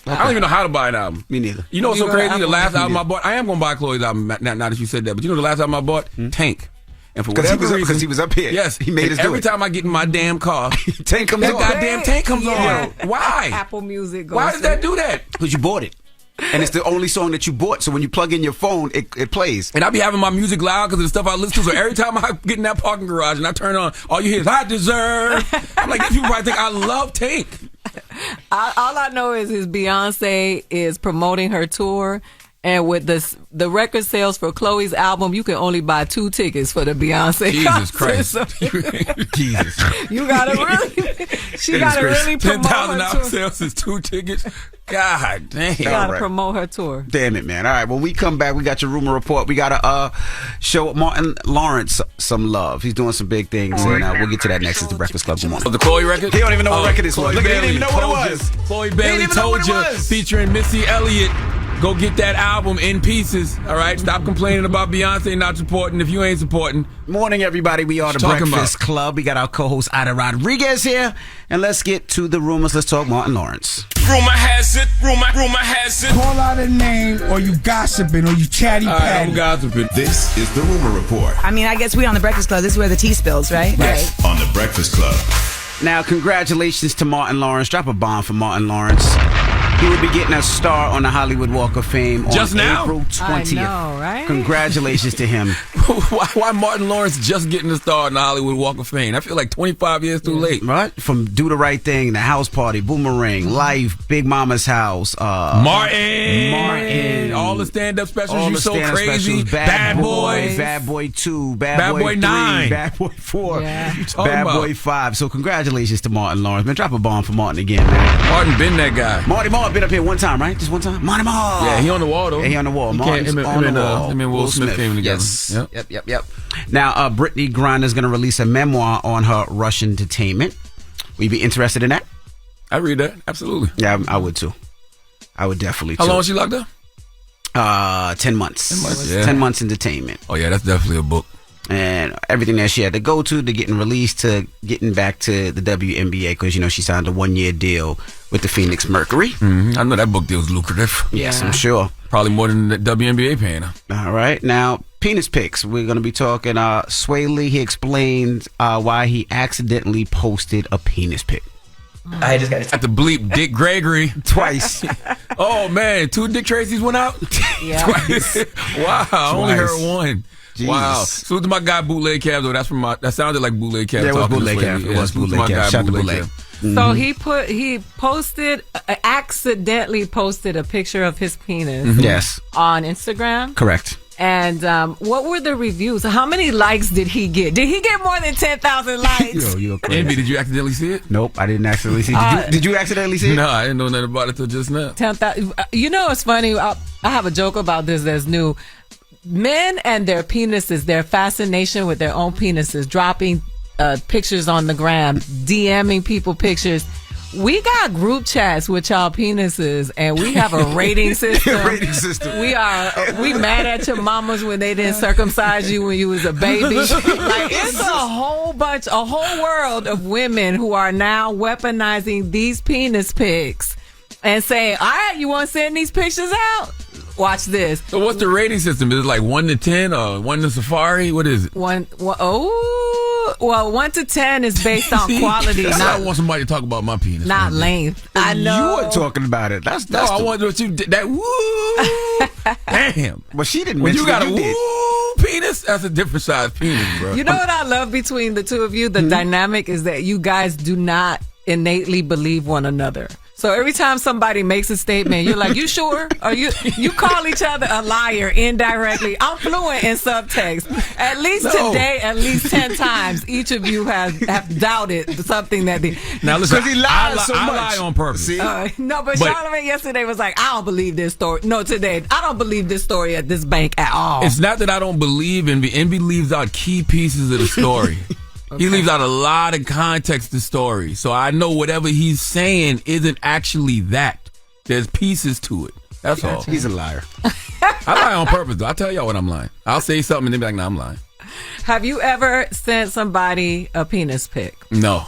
Okay. I don't even know how to buy an album. Me neither. You know what's so crazy? The last album I bought, I am going to buy Chloe's album now that you said that. But you know the last album I bought? Tank. And for whatever reason, because he was up here. Yes, he made us do every it. time I get in my damn car, Tank comes that on. goddamn Tank comes on. Why? Apple Music goes Why does that do that? Because you bought it. And it's the only song that you bought. So when you plug in your phone, it plays. And I be having my music loud because of the stuff I listen to. So every time I get in that parking garage and I turn on, all you hear is I deserve. I'm like, these people probably think I love Tank. All I know is Beyonce is promoting her tour. And with the record sales for Chloe's album, you can only buy 2 tickets for the Beyonce Jesus concert. Christ. So Jesus. you gotta really, she gotta really promote her $10,000 tour. sales is 2 tickets. God damn. She gotta promote her tour. Damn it, man. All right, when we come back, we got your rumor report. We gotta show Martin Lawrence some love. He's doing some big things, and we'll get to that next. It's the Breakfast Club. Good morning. The Chloe record? He don't even know what record this was. Chloe Look, he Bailey, didn't even know what it was. Chloe Bailey Told Ya, featuring Missy Elliott. Go get that album In Pieces, all right? Stop complaining about Beyonce not supporting if you ain't supporting. Morning, everybody. We are the Breakfast Club. We got our co-host, Aida Rodriguez here. And let's get to the rumors. Let's talk Martin Lawrence. Rumor has it, rumor has it. Call out a name or you gossiping or you chatty patty. I'm gossiping. This is the rumor report. I mean, I guess we on the Breakfast Club. This is where the tea spills, right? Yes, on the Breakfast Club. Now, congratulations to Martin Lawrence. Drop a bomb for Martin Lawrence. He will be getting a star on the Hollywood Walk of Fame on Just now? April 20th. I know, right? Congratulations to him. Why Martin Lawrence just getting a star on the Hollywood Walk of Fame? I feel like 25 years too late. Right? From Do the Right Thing, The House Party, Boomerang, Life, Big Mama's House, Martin, all the stand-up specials. all You the so stand-up crazy. specials, Bad Boys, Bad Boy 2, Bad Boy 3, 9, Bad Boy 4, Yeah. Bad Boy 5. So congratulations to Martin Lawrence. Man, drop a bomb for Martin again, man. Martin been that guy. Marty Marr been up here one time, right? Just one time? Marty Marr. Yeah, he on the wall though. Yeah, he on the wall. He Martin's can't- him on the wall. and Will Smith came together. Yes. Yep. Now, Brittany Griner's going to release a memoir on her Russian detainment. Will you be interested in that? I read that. Absolutely. Yeah, I would too. I would definitely too. How long was she locked up? 10 months. 10 months, yeah. 10 months in detainment. Oh yeah, that's definitely a book. And everything that she had to go to getting released to getting back to the WNBA because, you know, she signed a 1-year deal with the Phoenix Mercury. Mm-hmm. I know that book deal's lucrative. Yes, I'm sure. Probably more than the WNBA paying her. All right. Now, penis pics. We're going to be talking. Sway Lee, he explains why he accidentally posted a penis pic. I just got to bleep Dick Gregory twice. Oh man, 2 Dick Tracys went out. Yeah. Wow, I only heard one. Jesus. Wow. So it's my guy Bootleg Cab though. That's from that sounded like Bootleg Cab. Yeah, it was talking to Bootleg Cab. Sway. It was Bootleg Cab. Shout out to Bootleg. So he posted, accidentally posted a picture of his penis. Yes. On Instagram. Correct. And what were the reviews? How many likes did he get? Did he get more than 10,000 likes? You're crazy. Envy, did you accidentally see it? Nope, I didn't accidentally see it. Did you accidentally see it? No, I didn't know nothing about it till just now. 10,000. You know, it's funny. I have a joke about this that's new. Men and their penises, their fascination with their own penises, dropping pictures on the gram, DMing people pictures. We got group chats with y'all penises, and we have a rating system. We mad at your mamas when they didn't circumcise you when you was a baby. Like, it's a whole world of women who are now weaponizing these penis pics and saying, "All right, you want to send these pictures out? Watch this." So what's the rating system? Is it like 1 to 10 or 1 to Safari? What is it? 1 to 10 is based on quality. I want somebody to talk about my penis. Not length. I know. You were talking about it. That's I wonder what you did. That woo. Damn. But she didn't When mention you got it, a woo penis, that's a different size penis, bro. You know what I love between the two of you? The dynamic is that you guys do not innately believe one another. So every time somebody makes a statement, you're like, "You sure?" Or you call each other a liar indirectly. I'm fluent in subtext. At least today, at least 10 times, each of you have doubted something that they. Now listen, because he lies so much. I lie on purpose. See? No, but Charlamagne yesterday was like, "I don't believe this story." No, today, "I don't believe this story at this bank at all." It's not that I don't believe Envy. Envy leaves out key pieces of the story. Okay. He leaves out a lot of context to the story. So I know whatever he's saying isn't actually that. There's pieces to it. That's all. He's a liar. I lie on purpose, though. I'll tell y'all when I'm lying. I'll say something and then be like, "No, I'm lying." Have you ever sent somebody a penis pic? No.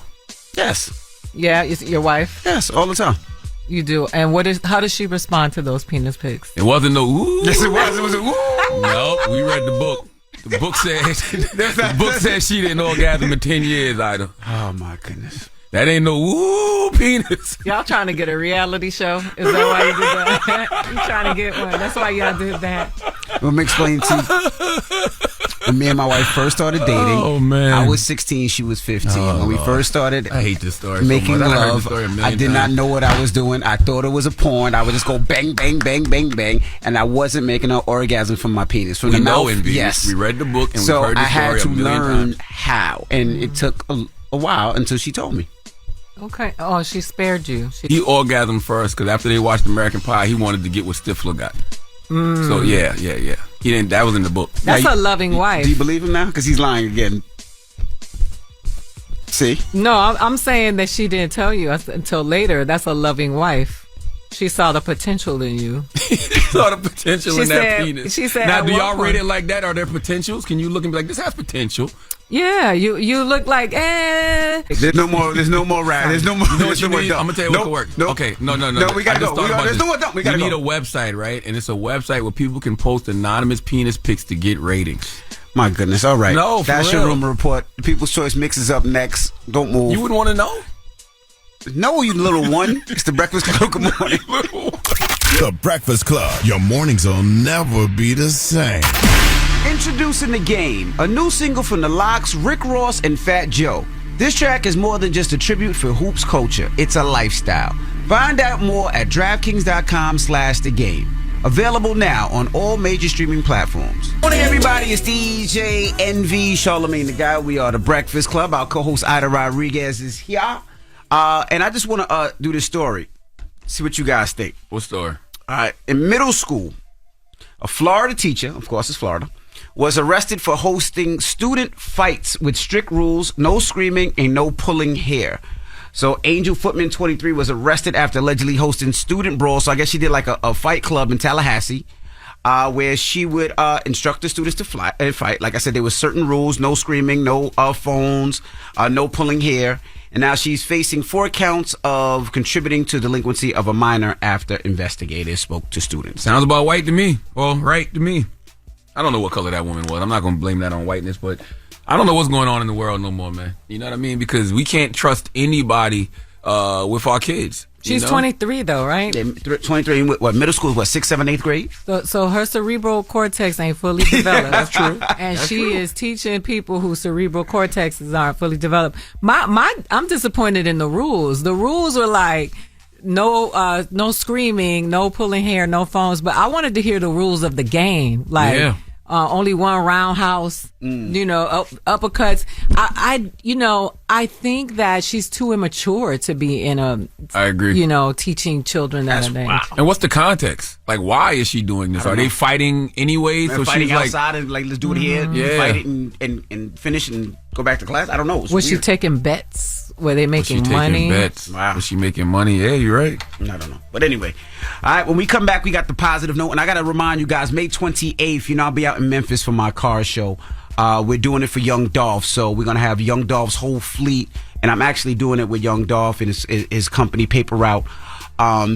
Yes. Yeah, your wife? Yes, all the time. You do. And how does she respond to those penis pics? It wasn't no ooh. Yes, it was. It was a ooh. No, we read the book. The book said she didn't orgasm in 10 years, Ida. Oh my goodness. That ain't no woo penis. Y'all trying to get a reality show? Is that why you did that? You trying to get one? That's why y'all did that. Let me explain to you. When me and my wife first started dating, oh man, I was 16, she was 15. When we first started, I hate this story. Making so much. love, I did not know what I was doing. I thought it was a porn. I would just go bang, bang, bang, bang, bang, and I wasn't making an orgasm from my penis. From the mouth, yes. We read the book and so we heard the story I had to a million learn times. how, and it took a while until she told me. Okay. Oh, she spared you. He orgasmed first because after they watched American Pie, he wanted to get what Stifler got. So yeah. He didn't. That was in the book. That's a loving wife. Do you believe him now? Because he's lying again. See? No, I'm saying that she didn't tell you until later. That's a loving wife. She saw the potential in you. Saw the potential in that penis. She said, now, do y'all rate it like that? Are there potentials? Can you look and be like, this has potential? Yeah, you look like There's no more. There's no more rap. There's no more. You know what you need? I'm gonna tell you what can work. Nope. Okay, no. We gotta go. There's no more. We gotta go. You need a website, right? And it's a website where people can post anonymous penis pics to get ratings. My goodness. All right. No, that's for your real. rumor report. The People's Choice Mix is up next. Don't move. You wouldn't want to know? No, you little one. It's the Breakfast Club. Good morning. The Breakfast Club. Your mornings will never be the same. Introducing The Game, a new single from The Lox, Rick Ross, and Fat Joe. This track is more than just a tribute for hoops culture. It's a lifestyle. Find out more at DraftKings.com/thegame. Available now on all major streaming platforms. Morning, everybody. It's DJ NV Charlamagne the Guy. We are The Breakfast Club. Our co-host Aida Rodriguez is here. And I just want to do this story. See what you guys think. What story? All right. In middle school, a Florida teacher, of course it's Florida, was arrested for hosting student fights with strict rules, no screaming and no pulling hair. So Angel Footman, 23, was arrested after allegedly hosting student brawls. So I guess she did like a fight club in Tallahassee, where she would instruct the students to fight. Like I said, there were certain rules, no screaming, no phones, no pulling hair. And now she's facing 4 counts of contributing to delinquency of a minor after investigators spoke to students. Sounds about white to me. Well, right to me. I don't know what color that woman was. I'm not going to blame that on whiteness, but I don't know what's going on in the world no more, man. You know what I mean? Because we can't trust anybody with our kids. She's 23 though, right? Yeah, 23. What middle school? What 6th, 7th, 8th grade? So her cerebral cortex ain't fully developed. That's true. And she is teaching people whose cerebral cortexes aren't fully developed. I'm disappointed in the rules. The rules are like no screaming, no pulling hair, no phones. But I wanted to hear the rules of the game, like only one roundhouse, uppercuts. I think that she's too immature to be in I agree. Teaching children that age. Wow. And what's the context? Like, why is she doing this? Are they fighting anyway? They're fighting outside and like, let's do it here. Yeah. Fight it and finish and go back to class. I don't know. Was she taking bets? Were they making money? Bets? Wow. Was she making money? Yeah, you're right. I don't know. But anyway, all right, when we come back, we got the positive note. And I got to remind you guys, May 28th, I'll be out in Memphis for my car show. We're doing it for Young Dolph. So we're going to have Young Dolph's whole fleet. And I'm actually doing it with Young Dolph and his company, Paper Route.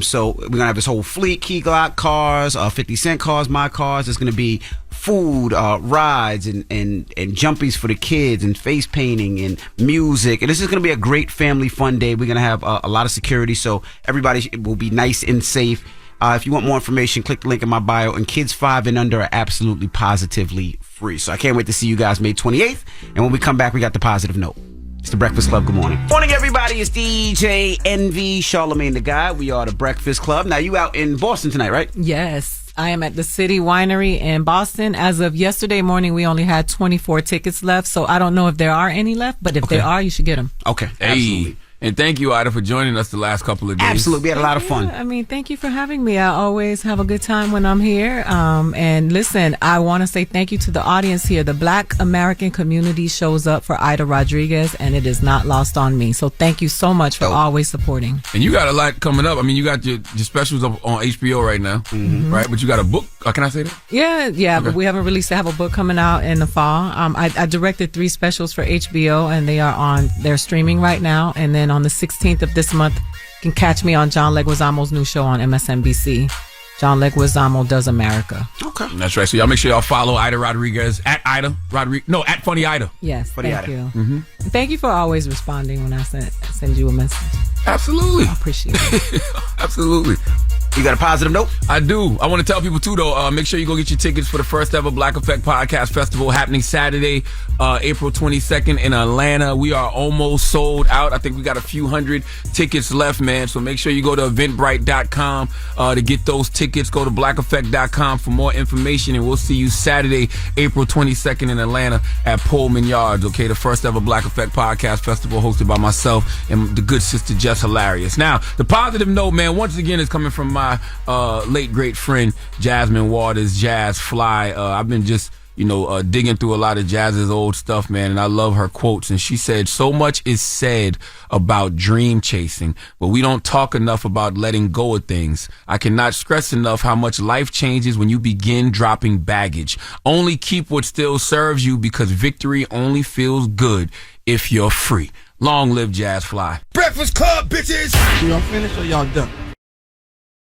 So we're going to have his whole fleet, Key Glock cars, 50 Cent cars, my cars. There's going to be food, rides, and jumpies for the kids, and face painting, and music. And this is going to be a great family fun day. We're going to have a lot of security, so everybody will be nice and safe. If you want more information, click the link in my bio. And kids 5 and under are absolutely positively free. So I can't wait to see you guys May 28th. And when we come back, we got the positive note. It's the Breakfast Club. Good morning. Morning, everybody. It's DJ NV, Charlamagne the Guy. We are the Breakfast Club. Now, you out in Boston tonight, right? Yes. I am at the City Winery in Boston. As of yesterday morning, we only had 24 tickets left, so I don't know if there are any left, but if there are, you should get them. Okay, absolutely. And thank you, Aida, for joining us the last couple of days. Absolutely. We had a lot of fun. Thank you for having me. I always have a good time when I'm here. And listen, I want to say thank you to the audience here. The Black American community shows up for Aida Rodriguez, and it is not lost on me. So thank you so much for always supporting. And you got a lot coming up. You got your specials up on HBO right now, right? But you got a book. Can I say that? Yeah, okay. But we haven't released it. I have a book coming out in the fall. I directed 3 specials for HBO, and they're streaming right now. And then on the 16th of this month, you can catch me on John Leguizamo's new show on MSNBC. John Leguizamo Does America. Okay. That's right. So y'all make sure y'all follow Aida Rodriguez at Aida Rodriguez. No, at Funny Aida. Yes, thank you. Mm-hmm. Thank you for always responding when I send you a message. Absolutely. I appreciate it. Absolutely. You got a positive note? I do. I want to tell people, too, though, make sure you go get your tickets for the first ever Black Effect Podcast Festival happening Saturday, April 22nd in Atlanta. We are almost sold out. I think we got a few hundred tickets left, man. So make sure you go to eventbrite.com to get those tickets. Go to blackeffect.com for more information, and we'll see you Saturday, April 22nd in Atlanta at Pullman Yards, okay? The first ever Black Effect Podcast Festival hosted by myself and the good sister Jess Hilarious. Now, the positive note, man, once again is coming from my late great friend Jasmine Waters, Jazz Fly. I've been just digging through a lot of Jazz's old stuff, man, and I love her quotes. And she said, so much is said about dream chasing, but we don't talk enough about letting go of things. I cannot stress enough how much life changes when you begin dropping baggage. Only keep what still serves you, because victory only feels good if you're free. Long live Jazz Fly. Breakfast Club, bitches! Y'all finished or y'all done?